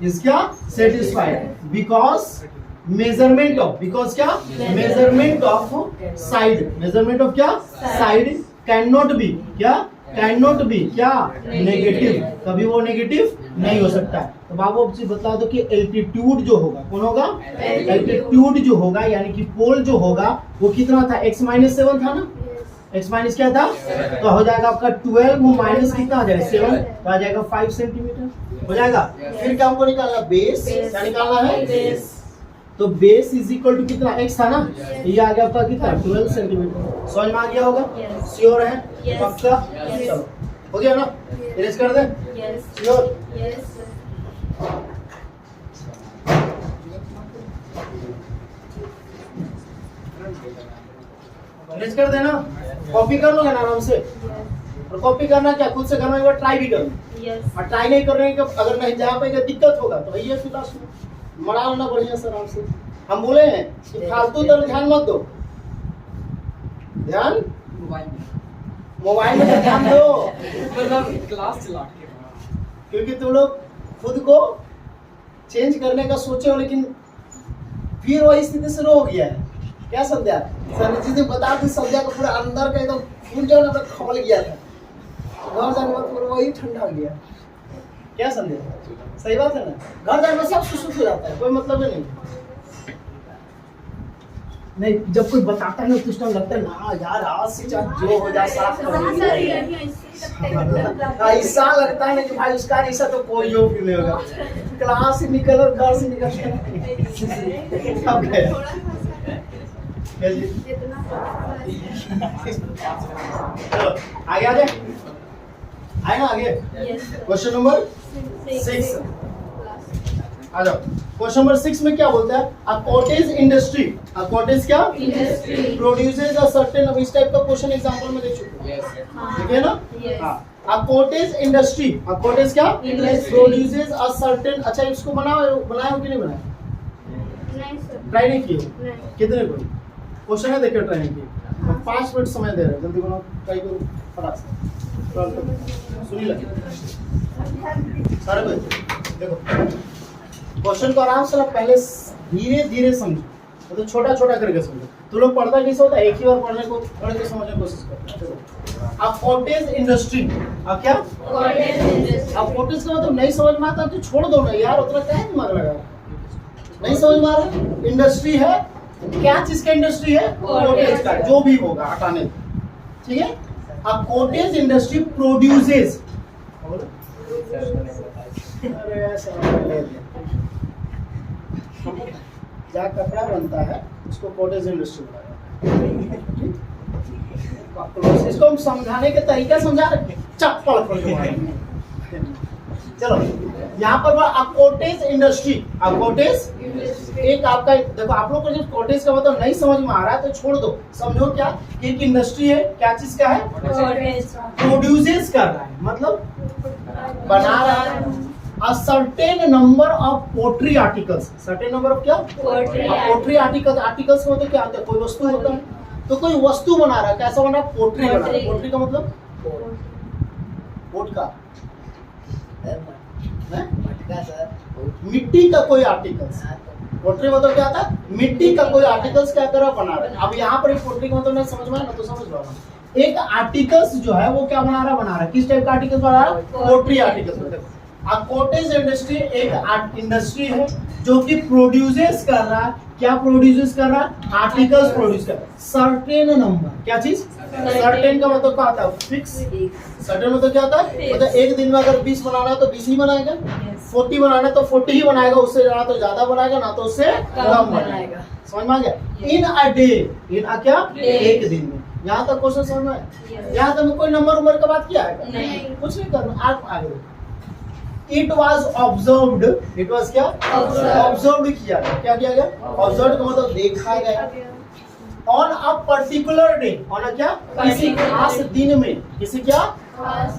इज क्या satisfied because measurement of, because क्या measurement of side, measurement of क्या साइड कैन नॉट बी क्या, कैन नॉट बी क्या नेगेटिव, कभी वो नेगेटिव नहीं हो सकता है। तो बाबू आपसे बता दो कि एल्टीट्यूड जो होगा कौन होगा, एल्टीट्यूड जो होगा यानी कि पोल जो होगा वो कितना था x माइनस 7 था ना, x माइनस क्या था, तो हो जाएगा आपका 12 माइनस कितना आ जाएगा 7, तो आ जाएगा 5 सेंटीमीटर हो जाएगा। फिर क्या हमको निकालना, बेस क्या निकालना है, तो बेस इज इक्वल टू कितना x था ना, ये आ गया आपका कितना 12 सेंटीमीटर। समझ में आ गया होगा, श्योर है पक्का, चलो हो गया ना, इरेज कर दे, श्योर। इरेज कर देना, कॉपी कर लोगे ना आराम से, और कॉपी करना क्या खुद से करना, एक बार ट्राई भी करना, और ट्राई नहीं करने का अगर नहीं जा पाएगा दिक्कत होगा तो भैया फिर लास्ट में मरा लेना बढ़िया से आराम से। हम बोले हैं कि फालतू तरह ध्यान मत दो, ध्यान मोबाइल में ध्यान दो, मतलब क्लास चला के क्योंकि तुम लोग खुद को चेंज करने का सोचे हो लेकिन फिर वही स्थिति शुरू हो गया है। क्या समझा सर ने चीजें बता दी, समझा को पूरा अंदर का एकदम फूल जो ना खमल गया था, घर जाने बाद पूरा वही ठंडा हो गया। क्या समझे, सही बात है ना, घर जाने में सब सुसुक हो जाता है, कोई मतलब ही नहीं, जब कोई बताता है ना तो उस टाइम लगता है ना यार आज से चाहे जो हो जाए साफ कर ऐसा लगता है ना कि भाई उसका ऐसा तो कोई हो भी नहीं होगा, क्लास से निकल और घर से निकल आगे आगे आए ना आगे। क्वेश्चन नंबर 6 आ जाओ। क्वेश्चन नंबर 6 में क्या बोलता है, अ कॉटेज इंडस्ट्री, अ कॉटेज क्या प्रोड्यूसेस अ सर्टेन, अब इस टाइप का क्वेश्चन एग्जांपल में दे चुके हैं, ठीक है ना। हां, अ कॉटेज इंडस्ट्री, अ कॉटेज क्या प्रोड्यूसेस अ सर्टेन, अच्छा इसको बनाया हो कि नहीं बनाया, ट्राई नहीं किए, कितने को क्वेश्चन है देखिए, ट्राई नहीं किए, 5 मिनट समय दे रहे हैं, जल्दी बनाओ, ट्राई करो फटाक से, सुनी लगे सारे बच्चे देखो क्वेश्चन को आराम से ना पहले धीरे धीरे समझो, तो छोटा छोटा करके समझो। तो लोग पढ़ता कैसे होता है, एक ही बार पढ़ने को पढ़ के समझने की कोशिश करते हैं। अब कॉटेज इंडस्ट्री, अब क्या अब कॉटेज का मतलब नहीं समझ में आता तो छोड़ दो ना यार, उतना क्या दिमाग लगा, नहीं समझ में आ रहा, इंडस्ट्री है क्या चीज का इंडस्ट्री है, कॉटेज का, जो भी होगा हटाने, ठीक है। अब कॉटेज इंडस्ट्री प्रोड्यूसेस, अरे ऐसा जहाँ कपड़ा बनता है उसको कॉटेज इंडस्ट्री बोला, इसको हम समझाने के तरीका समझा रहे, चप्पल खोल के चलो यहाँ पर कॉटेज इंडस्ट्री, कॉटेज एक आपका देखो, आप लोग को जब कॉटेज का मतलब नहीं समझ में आ रहा है तो छोड़ दो, समझो क्या कि एक इंडस्ट्री है, क्या चीज का है, प्रोड्यूसेस कर रहा है, मतलब बना रहा है, a certain number of poetry articles, certain number of क्या poetry articles, articles में तो क्या होता है, कोई वस्तु होता है, तो कोई वस्तु बना रहा है, कैसा बना, पोट्री बना रहा है, पोट्री का मतलब पोट का मिट्टी का कोई आर्टिकल्स, पोट्री मतलब क्या था, मिट्टी का कोई आर्टिकल्स क्या कर रहा बना रहा है। अब यहाँ पर पोट्री का मतलब नहीं समझ में आया ना, तो समझ लो एक आर्टिकल्स जो है वो क्या बना रहा है, किस टाइप का आर्टिकल्स बना रहा है, पोट्री आर्टिकल्स। अब कॉटेज इंडस्ट्री एक इंडस्ट्री है जो कि प्रोड्यूसेस कर रहा है, क्या प्रोड्यूसेस कर रहा है, आर्टिकल्स प्रोड्यूस कर रहा है, सर्टेन नंबर, क्या चीज, सर्टेन का मतलब क्या होता है, फिक्स, सर्टेन मतलब क्या होता है, मतलब एक दिन में अगर 20 बनाना है तो 20 ही बनाएगा, 40 बनाना है तो 40 ही बनाएगा, उससे ज्यादा तो ज्यादा बनाएगा ना, तो उससे कम बनाएगा, समझ में आ गया। इन अ डे, इन अ क्या, एक दिन में, यहाँ तक क्वेश्चन समझ में आया, यहाँ तक कोई नंबर का बात किया है, कुछ नहीं करना, आप आगे। It was observed, it was क्या observed किया गया, क्या किया गया, observed का मतलब देखा गया, on a particular day, on a क्या, किसी खास दिन में, किसी क्या,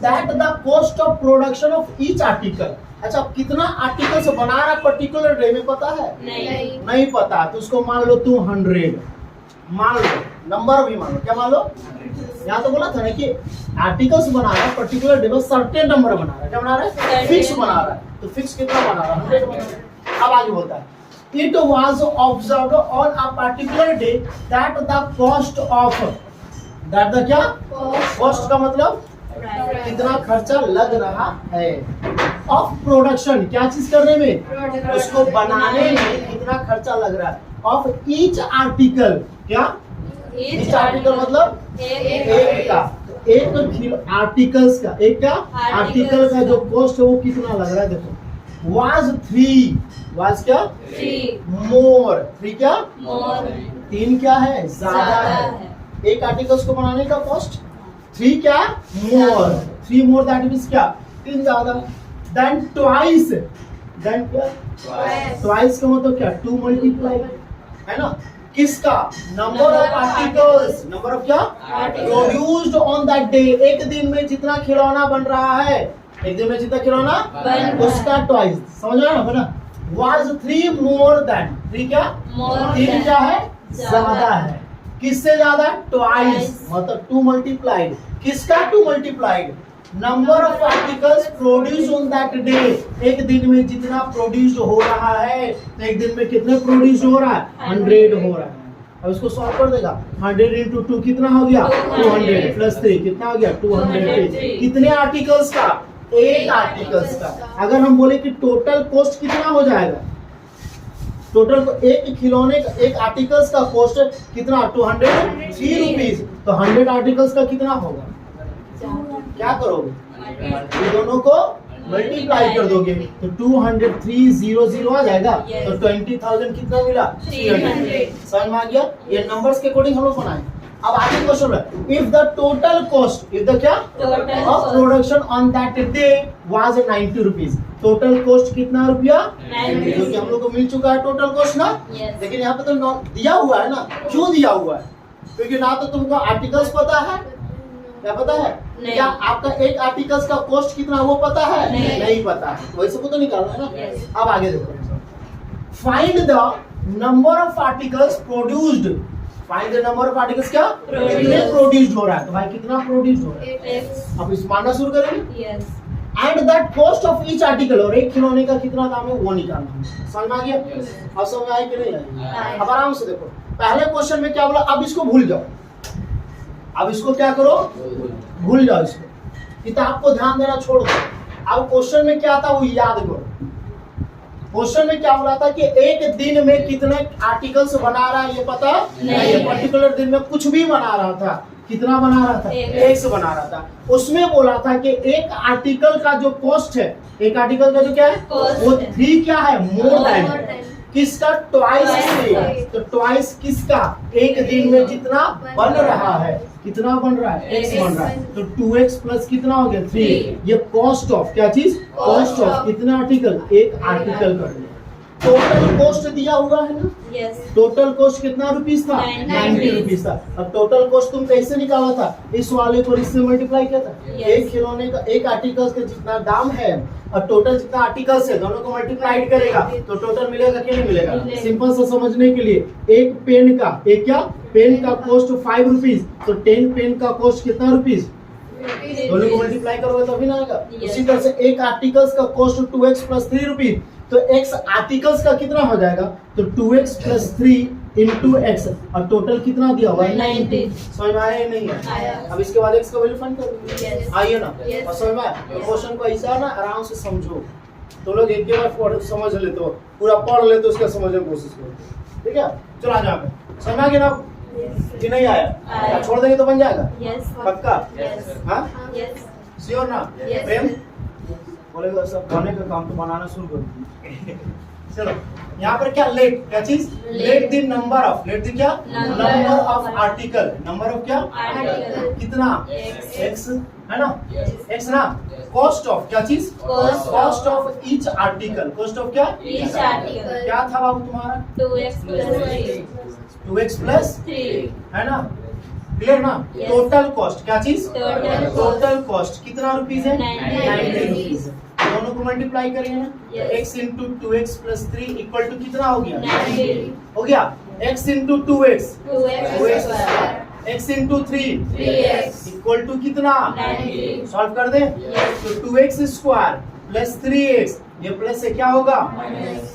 that the cost of production of each article, अच्छा कितना आर्टिकल्स बना रहा पर्टिकुलर डे में पता है, नहीं पता, तो उसको मान लो तुम 100, मान लो नंबर भी मान लो, क्या मान लो, यहाँ तो बोला था ना कि आर्टिकल्स बना रहा है पर्टिकुलर डे में, सर्टेन नंबर बना रहा है, क्या बना रहा है, फिक्स बना रहा है, तो फिक्स कितना बना रहा है, 100 बना रहा है। अब आगे बोलता है, it was observed on a particular day that the cost of, that the क्या, cost का मतलब कितना खर्चा लग रहा है, ऑफ प्रोडक्शन, क्या चीज करने में, उसको बनाने में कितना खर्चा लग रहा है, ऑफ ईच आर्टिकल, क्या ईच आर्टिकल मतलब एक का, एक आर्टिकल्स का, एक का आर्टिकल का जो कॉस्ट है वो कितना लग रहा है देखो, वाज 3, वाज क्या 3 मोर, 3 क्या more 3 क्या है ज्यादा है, एक आर्टिकल्स को बनाने का कॉस्ट 3 क्या मोर, 3 मोर दैट मींस क्या 3 ज्यादा, देन ट्वाइस, देन क्या ट्वाइस का मतलब क्या 2 मल्टीप्लाई है ना, किसका number of articles, number of क्या प्रोड्यूस्ड ऑन दैट डे, एक दिन में जितना खिलौना बन रहा है, एक दिन में जितना खिलौना उसका ट्वाइस, समझ में आया ना, वाज 3 मोर देन, 3 क्या तीन क्या है ज्यादा है, किससे ज्यादा ट्वाइस मतलब 2 मल्टीप्लाइड, किसका 2 multiplied number of articles produce on that day, एक दिन में जितना प्रोड्यूस हो रहा है, तो एक दिन में कितने प्रोड्यूस हो रहा है 100 हो रहा है। अब इसको सॉल्व कर देगा, 100 into 2 कितना हो गया 200 प्लस 3 कितना हो गया 203, कितने आर्टिकल्स का एक आर्टिकल्स का। अगर हम बोले कि टोटल कॉस्ट कितना हो जाएगा, टोटल एक खिलौने का एक आर्टिकल्स का कॉस्ट कितना 203 रुपीज, तो 100 आर्टिकल्स का कितना होगा, क्या करोगे ये दोनों को मल्टीप्लाई कर दोगे तो 203,000 आ जाएगा, तो 20,000 कितना मिला 300, समझ में आ गया, ये नंबर्स के अकॉर्डिंग हम लोग बनाए। अब आगे क्वेश्चन है, if the total cost, if the क्या of production on that day was 90 rupees, total cost कितना रुपया 90, जो कि हम लोग को मिल चुका है टोटल कॉस्ट ना, लेकिन यहाँ पे तो दिया हुआ है ना, क्यों दिया हुआ है, क्योंकि ना तो तुमको आर्टिकल्स पता है, क्या पता है क्या आपका एक आर्टिकल्स का कॉस्ट कितना वो पता है नहीं पता है, तो वैसे को तो निकालना है ना। अब आगे देखो, find the number of articles produced, find the number of articles क्या प्रोड्यूस्ड हो रहा है, तो भाई कितना प्रोड्यूस्ड हो रहा है, अब इस मानना शुरू करेंगे, and that cost of each article, और एक खिलौने का कितना दाम है वो निकालना है, समझ में आ गया, अब समझ में आया कि नहीं आया, अब आराम से देखो, पहले क्वेश्चन में क्या बोला, अब इसको भूल जाओ, अब इसको क्या करो भूल जाओ, इसको किताब को ध्यान देना छोड़ दो, अब क्वेश्चन में क्या था वो याद करो, क्वेश्चन में क्या बोला था कि एक दिन में कितने आर्टिकल्स बना रहा है ये पता नहीं, पर्टिकुलर दिन में कुछ भी बना रहा था, कितना बना रहा था एक बना रहा था, उसमें बोला था कि एक आर्टिकल का जो कॉस्ट है, एक आर्टिकल का जो क्या है वो 3 क्या है मोर देन, किसका ट्वाइस 3, तो ट्वाइस किसका एक दिन में जितना बन रहा है, कितना बन रहा है x बन रहा है, तो 2x प्लस कितना हो गया 3, ये कॉस्ट ऑफ क्या चीज कॉस्ट ऑफ कितना आर्टिकल एक आर्टिकल कर लिया, टोटल कॉस्ट दिया हुआ है ना, टोटल कॉस्ट कितना रुपीस था 90 रुपीस था। अब टोटल कॉस्ट तुम कैसे निकाला था, इस वाले को इससे मल्टीप्लाई किया था, एक खिलौने का एक आर्टिकल्स का जितना दाम है और टोटल जितना आर्टिकल्स है दोनों को मल्टीप्लाई करेगा तो टोटल मिलेगा कि नहीं मिलेगा, सिंपल से समझने के लिए, एक पेन का एक क्या पेन का कॉस्ट 5 रुपीज, तो 10 पेन का कॉस्ट कितना रुपीज, दोनों को मल्टीप्लाई करोगे तभी ना आएगा। उसी तरह से एक आर्टिकल्स का कॉस्ट 2x प्लस 3 रुपीज, तो x आर्टिकल्स का कितना हो जाएगा, तो 2x प्लस 3 इंटू x, और टोटल कितना दिया हुआ है 90, समझ में आया या नहीं है, अब इसके बाद x का वैल्यू फाइंड करो, आइए ना, और समझ में आया, तो क्वेश्चन को ऐसा ना आराम से समझो, तो लोग एक बार समझ लेते हो, पूरा पढ़ लेते हो उसका समझने की कोशिश करो, ठीक है, चलो आ जाओ, समझ में आ गया ना कि नहीं आया, छोड़ देंगे तो बन जाएगा पक्का, हाँ श्योर ना, प्रेम बोलेगा सब खाने का काम तो बनाना शुरू कर दीजिए। चलो यहाँ पर क्या लेट क्या चीज let the number of, let the क्या number of article, number of क्या कितना x है ना, x ना, कॉस्ट ऑफ क्या चीज cost of each article, cost of क्या ईच आर्टिकल, क्या था बाबू तुम्हारा 2x plus 3 है ना, क्लियर ना, टोटल कॉस्ट क्या चीज टोटल कॉस्ट कितना रुपीस है 90 रुपीस, दोनों को मल्टीप्लाई करेंगे ना, x into 2x plus 3 equal to कितना हो गया 90, हो गया, x into 2x 2x x into 3x equal to कितना 90, सॉल्व कर दे, तो 2x स्क्वायर प्लस 3x, ये प्लस से क्या होगा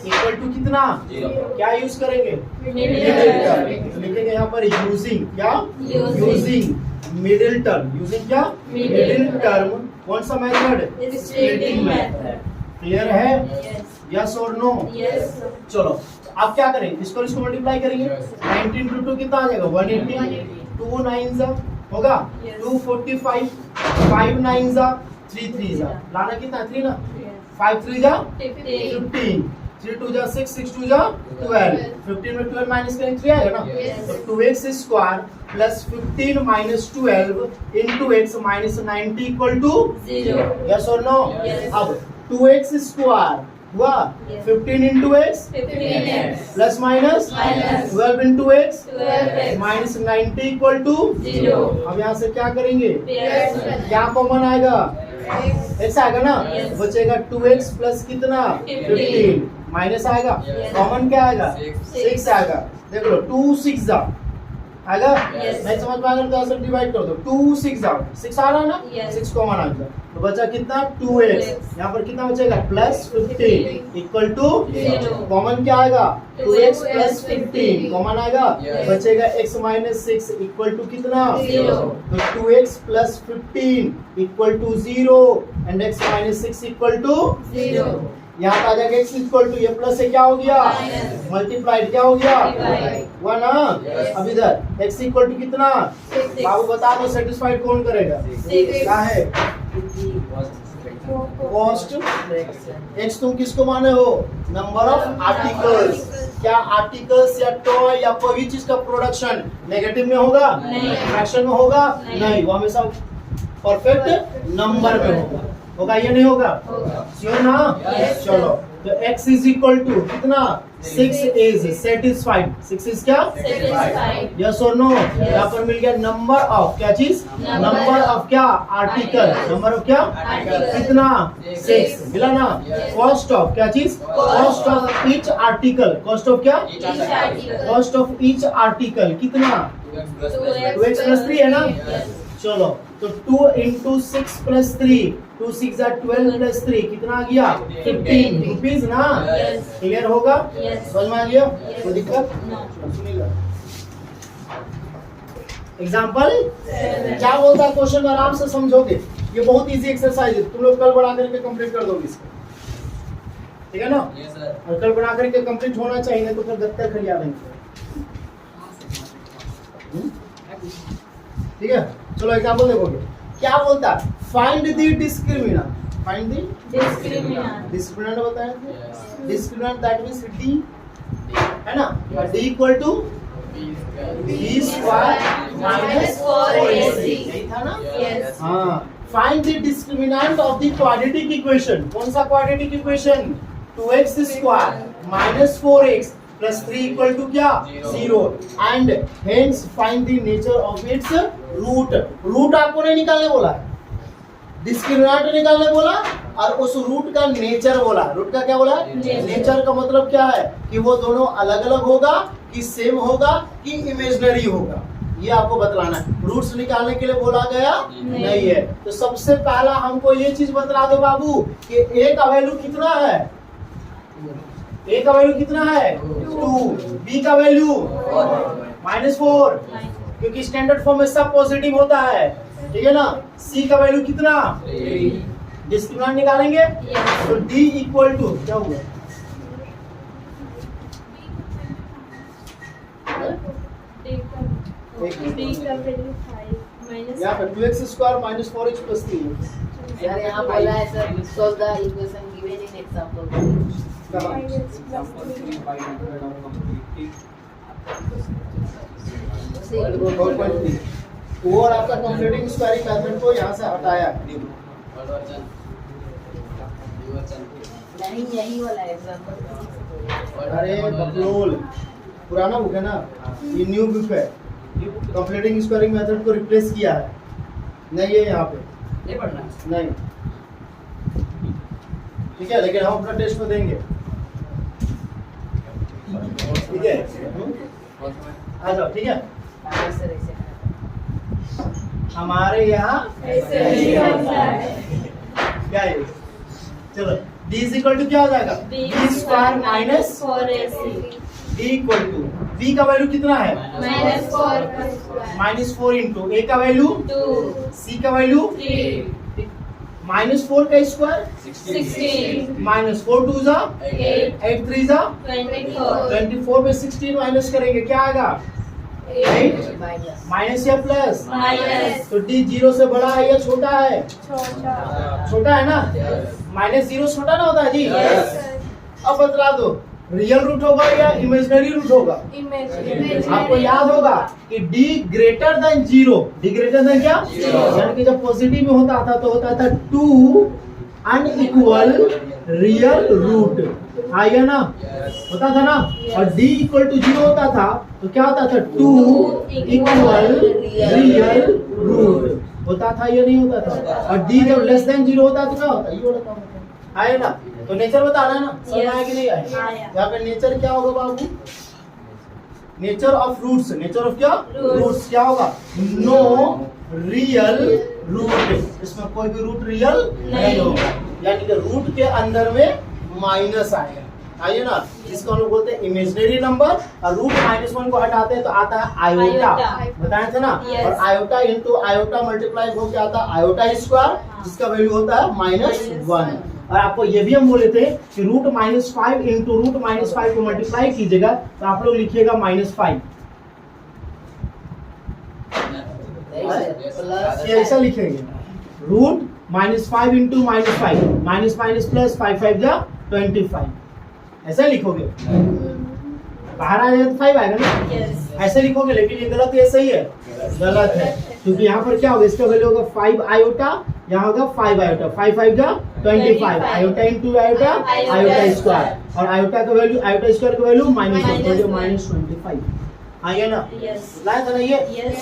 इक्वल टू कितना, क्या यूज करेंगे तो लिखेंगे यहाँ पर यूजिंग क्या यूजिंग मिडिल टर्म, यूजिंग क्या मिडिल टर्म, कौन सा मेथड स्प्लिटिंग मेथड, क्लियर है, यस और नो, चलो आप क्या करेंगे, इसको मल्टीप्लाई करेंगे। 19 into 2 कितना आ जाएगा 180, 2 9 होगा 245, 5 9 3 3 लाना कितना 3 ना, 5 3 15, 3 2 6, 6 2 12, 15 में 12 माइनस करेंगे 3 आएगा ना। तो 2x square plus 15 minus 12 into x minus 90 equal to 0. Yes और नो। Yes. अब 2x स्क्वायर हुआ Yes. 15 into x 15x plus minus Minus 12 into x 12x minus 90 equal to 0. अब यहाँ से क्या करेंगे, Yes. क्या कॉमन आएगा, x आएगा ना। Yes. बचेगा 2x प्लस कितना 15 माइनस आएगा, Yes. कॉमन क्या आएगा 6 आएगा। देख लो 2 6 आएगा, Yes. नहीं समझ पाएगा तो ऐसे डिवाइड कर दो, 2 6 6 आ रहा है ना, Yes. 6 कॉमन आ गया तो बचा कितना 2x, 2x. यहाँ पर कितना बचेगा प्लस 15 इक्वल टू 0. कॉमन क्या आएगा 2x 2x प्लस 15 कॉमन आएगा, Yes. बचेगा x माइनस 6 इक्वल टू कितना 0. तो 2x plus 15 equal to 0 and x minus 6 equal to 0. यहाँ पे आ जाएगा x इक्वल टू ये प्लस से क्या हो गया Minus. मल्टीप्लाइड क्या हो गया Divide. हुआ ना। Yes. अब इधर x इक्वल टू कितना, Six. बाबू बता दो सेटिस्फाइड कौन करेगा, 6. क्या है कॉस्ट x तुम किसको माने हो, नंबर ऑफ आर्टिकल्स। क्या आर्टिकल्स या टॉय या कोई भी चीज का प्रोडक्शन नेगेटिव में होगा, नहीं। फ्रैक्शन में होगा नहीं। नहीं, वो हमेशा परफेक्ट नंबर में होगा या नहीं होगा, होगा। श्योर ना। Yes, चलो तो x इज इक्वल टू कितना 6 इज सेटिस्फाइड, 6 इज क्या Satisfied. यस और नो। यहाँ पर मिल गया नंबर ऑफ क्या चीज, Number नंबर ऑफ क्या आर्टिकल, Articles. नंबर ऑफ क्या Articles. कितना 6 Six. मिला ना। Yes. कॉस्ट ऑफ क्या चीज, cost of each article, cost of क्या, Each article. Cost of each article कितना 2x plus 3 है ना। Yes. चलो तो 2 into 6 plus 3, 2 6 are 12 plus 3 कितना आ गया 15 रुपीज ना। Yes. क्लियर होगा, Yes. समझ में आ गया, Yes. कोई दिक्कत No. सुनिएगा। एग्जाम्पल 7. क्या बोलता है क्वेश्चन, आराम से समझोगे, ये बहुत इजी एक्सरसाइज है, तुम लोग कल बना करके कंप्लीट कर दोगे इसको, ठीक है ना। और कल बना करके कंप्लीट होना चाहिए, नहीं तो फिर दफ्तर खलिया देंगे। ठीक है, चलो एग्जाम्पल देखोगे क्या बोलता है, find the discriminant, find the Discriminant. Discriminant बताया थे, डिस्क्रिमिनेंट दैट मींस d है ना, d equal to b square minus 4ac यही था ना। Yes. हाँ, find the discriminant of the quadratic equation, कौन सा quadratic equation 2x square minus 4x plus 3 equal to क्या 0 and hence find the nature of its root. Root आपको नहीं निकालने बोला है, डिस्क्रिमिनेंट निकालने बोला और उस रूट का नेचर बोला। रूट का क्या बोला, Nature. नेचर का मतलब क्या है कि वो दोनों अलग अलग होगा कि सेम होगा कि इमेजिनरी होगा, ये आपको बतलाना है। रूट्स निकालने के लिए बोला गया नहीं है। तो सबसे पहला हमको ये चीज बतला दो बाबू कि a का वैल्यू कितना है, a का वैल्यू कितना है 2, b का वैल्यू -4 क्योंकि स्टैंडर्ड फॉर्म में सब पॉजिटिव होता है, ठीक है ना। c का वैल्यू कितना, डिस्क्रिमिनेंट निकालेंगे Yes. तो d इक्वल टू क्या हुआ, यहाँ पे 2x square minus 4x plus 3 sir यहाँ बोला है sir solve the equation given in example. और आपका कंप्लीटिंग स्क्वायरिंग मेथड को यहाँ से हटाया, नहीं यही वाला एग्जांपल। अरे बकलोल पुराना बुक है ना, ये न्यू बुक है, कंप्लीटिंग स्क्वायरिंग मेथड को रिप्लेस किया है, नहीं है यहाँ पे नहीं पढ़ना नहीं, ठीक है। लेकिन हम अपना टेस्ट में देंगे, ठीक है, आ जाओ, ठीक है। हाँ सर ऐसे हमारे यहाँ ऐसे नहीं होता है। क्या है, चलो d इज इक्वल टू क्या हो जाएगा b square minus 4ac d equal to v का वैल्यू कितना है -4 -4 इंटू a का वैल्यू 2 c का वैल्यू 3 -4 का स्क्वायर 16, -4 2 जा 8, 8 3 जा 24, 24 में 16 माइनस करेंगे क्या आएगा 8 Minus. माइनस या प्लस minus, तो d 0 से बड़ा है या छोटा है छोटा, छोटा है ना -0 छोटा ना होता है जी Yes. अब बतला दो रियल रूट होगा या इमेजिनरी रूट होगा imagine, आपको याद होगा कि d greater than 0 d greater than क्या यानी कि जब पॉजिटिव में होता था तो होता था 2 अनइक्वल रियल रूट आया ना होता था ना और d इक्वल टू 0 होता था तो क्या होता था 2 इक्वल रियल रूट होता था या नहीं होता था और d जब लेस देन 0 होता तो क्या होता ये वाला काम होता आया ना तो नेचर बताना है ना समझ आया कि नहीं आया आया। यहाँ पे नेचर क्या होगा बाबू nature of roots nature of क्या Roots. रूट्स क्या होगा नो रियल रूट इसमें कोई भी रूट रियल नहीं होगा यानी कि रूट के अंदर में माइनस आएगा आइए ना जिसको हम लोग बोलते हैं इमेजिनरी नंबर और रूट -1 को हटाते हैं तो आता है आयोटा आयोटा। बताया था ना Yes. और आयोटा इंटू आयोटा मल्टीप्लाई हो के आता है आयोटा स्क्वायर जिसका वैल्यू होता है -1 और आपको ये भी हम बोले थे कि रूट -5 इंटू रूट -5 को मल्टीप्लाई कीजिएगा तो आप लोग लिखिएगा -5 Plus. ये ऐसा लिखेंगे रूट -5 इंटू -5 माइनस प्लस 5 5 जा 25 ऐसा लिखोगे बाहर आ जाए तो 5 आएगा ना yes, ऐसे लिखोगे लेकिन ये गलत है या सही है गलत है क्योंकि यहाँ पर क्या होगा इसका वैल्यू होगा 5 आयोटा यहाँ होगा 5 आयोटा 5 5 जा 25 iota into iota iota square और आयोटा का वैल्यू आयोटा स्क्वायर का वैल्यू Minus -25 आइए ना yes, लाया था ना ये yes,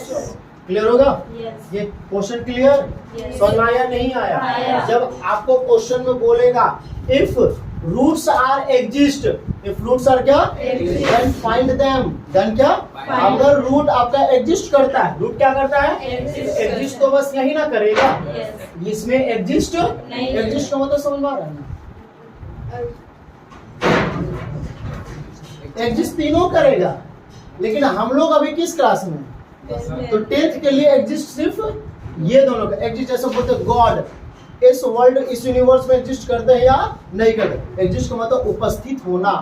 क्लियर होगा yes, ये क्वेश्चन क्लियर yes, समझ में आया नहीं आया आया। जब आपको क्वेश्चन में बोलेगा if roots are exist if roots are क्या Exist. Then find them then क्या Find. अगर रूट आपका एग्जिस्ट करता है रूट क्या करता है Exist एग्जिस्ट तो बस यही ना करेगा yes, इसमें एग्जिस्ट नहीं। एग्जिस्ट का मतलब समझ में आ रहा है ना एग्जिस्ट तीनों करेगा लेकिन हम लोग अभी किस क्लास में हैं? तो 10th के लिए एग्जिस्ट सिर्फ ये दोनों का एग्जिस्ट जैसे बोलते हैं गॉड इस वर्ल्ड इस यूनिवर्स में एग्जिस्ट करते हैं या नहीं करते एग्जिस्ट का मतलब उपस्थित होना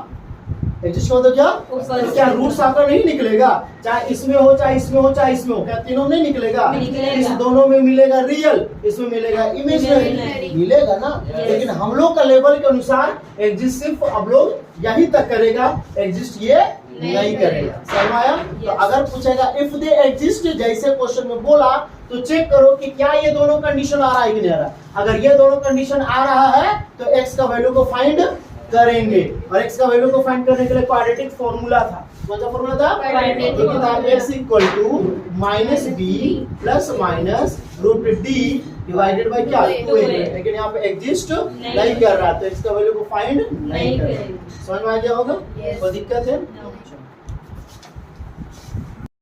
एग्जिस्ट का मतलब क्या उपस्थित। क्या रूट्स आपका नहीं निकलेगा चाहे इसमें हो चाहे इसमें हो चाहे इसमें हो क्या तीनों नहीं निकलेगा निकलेगा। इस दोनों में मिलेगा रियल इसमें मिलेगा इमेजिनरी Imaginary। मिलेगा ना Yes। लेकिन हम लोग का लेवल के अनुसार एग्जिस्ट सिर्फ अब लोग यही तक करेगा एग्जिस्ट ये नहीं करेगा समझ में आया तो Yes। अगर पूछेगा इफ दे एग्जिस्ट जैसे क्वेश्चन में बोला तो चेक करो कि क्या ये दोनों कंडीशन आ रहा है कि नहीं आ रहा अगर ये दोनों कंडीशन आ रहा है तो x का वैल्यू को फाइंड करेंगे और x का वैल्यू को फाइंड करने के लिए क्वाड्रेटिक फॉर्मूला था कौन सा फॉर्मूला था Quadratic तो था x equal to -b plus minus root d divided by क्या 2a लेकिन यहाँ पे एग्जिस्ट नहीं कर रहा तो x का वैल्यू को फाइंड नहीं नहीं करेंगे करेंगे। समझ में आ गया होगा Yes। कोई दिक्कत है no,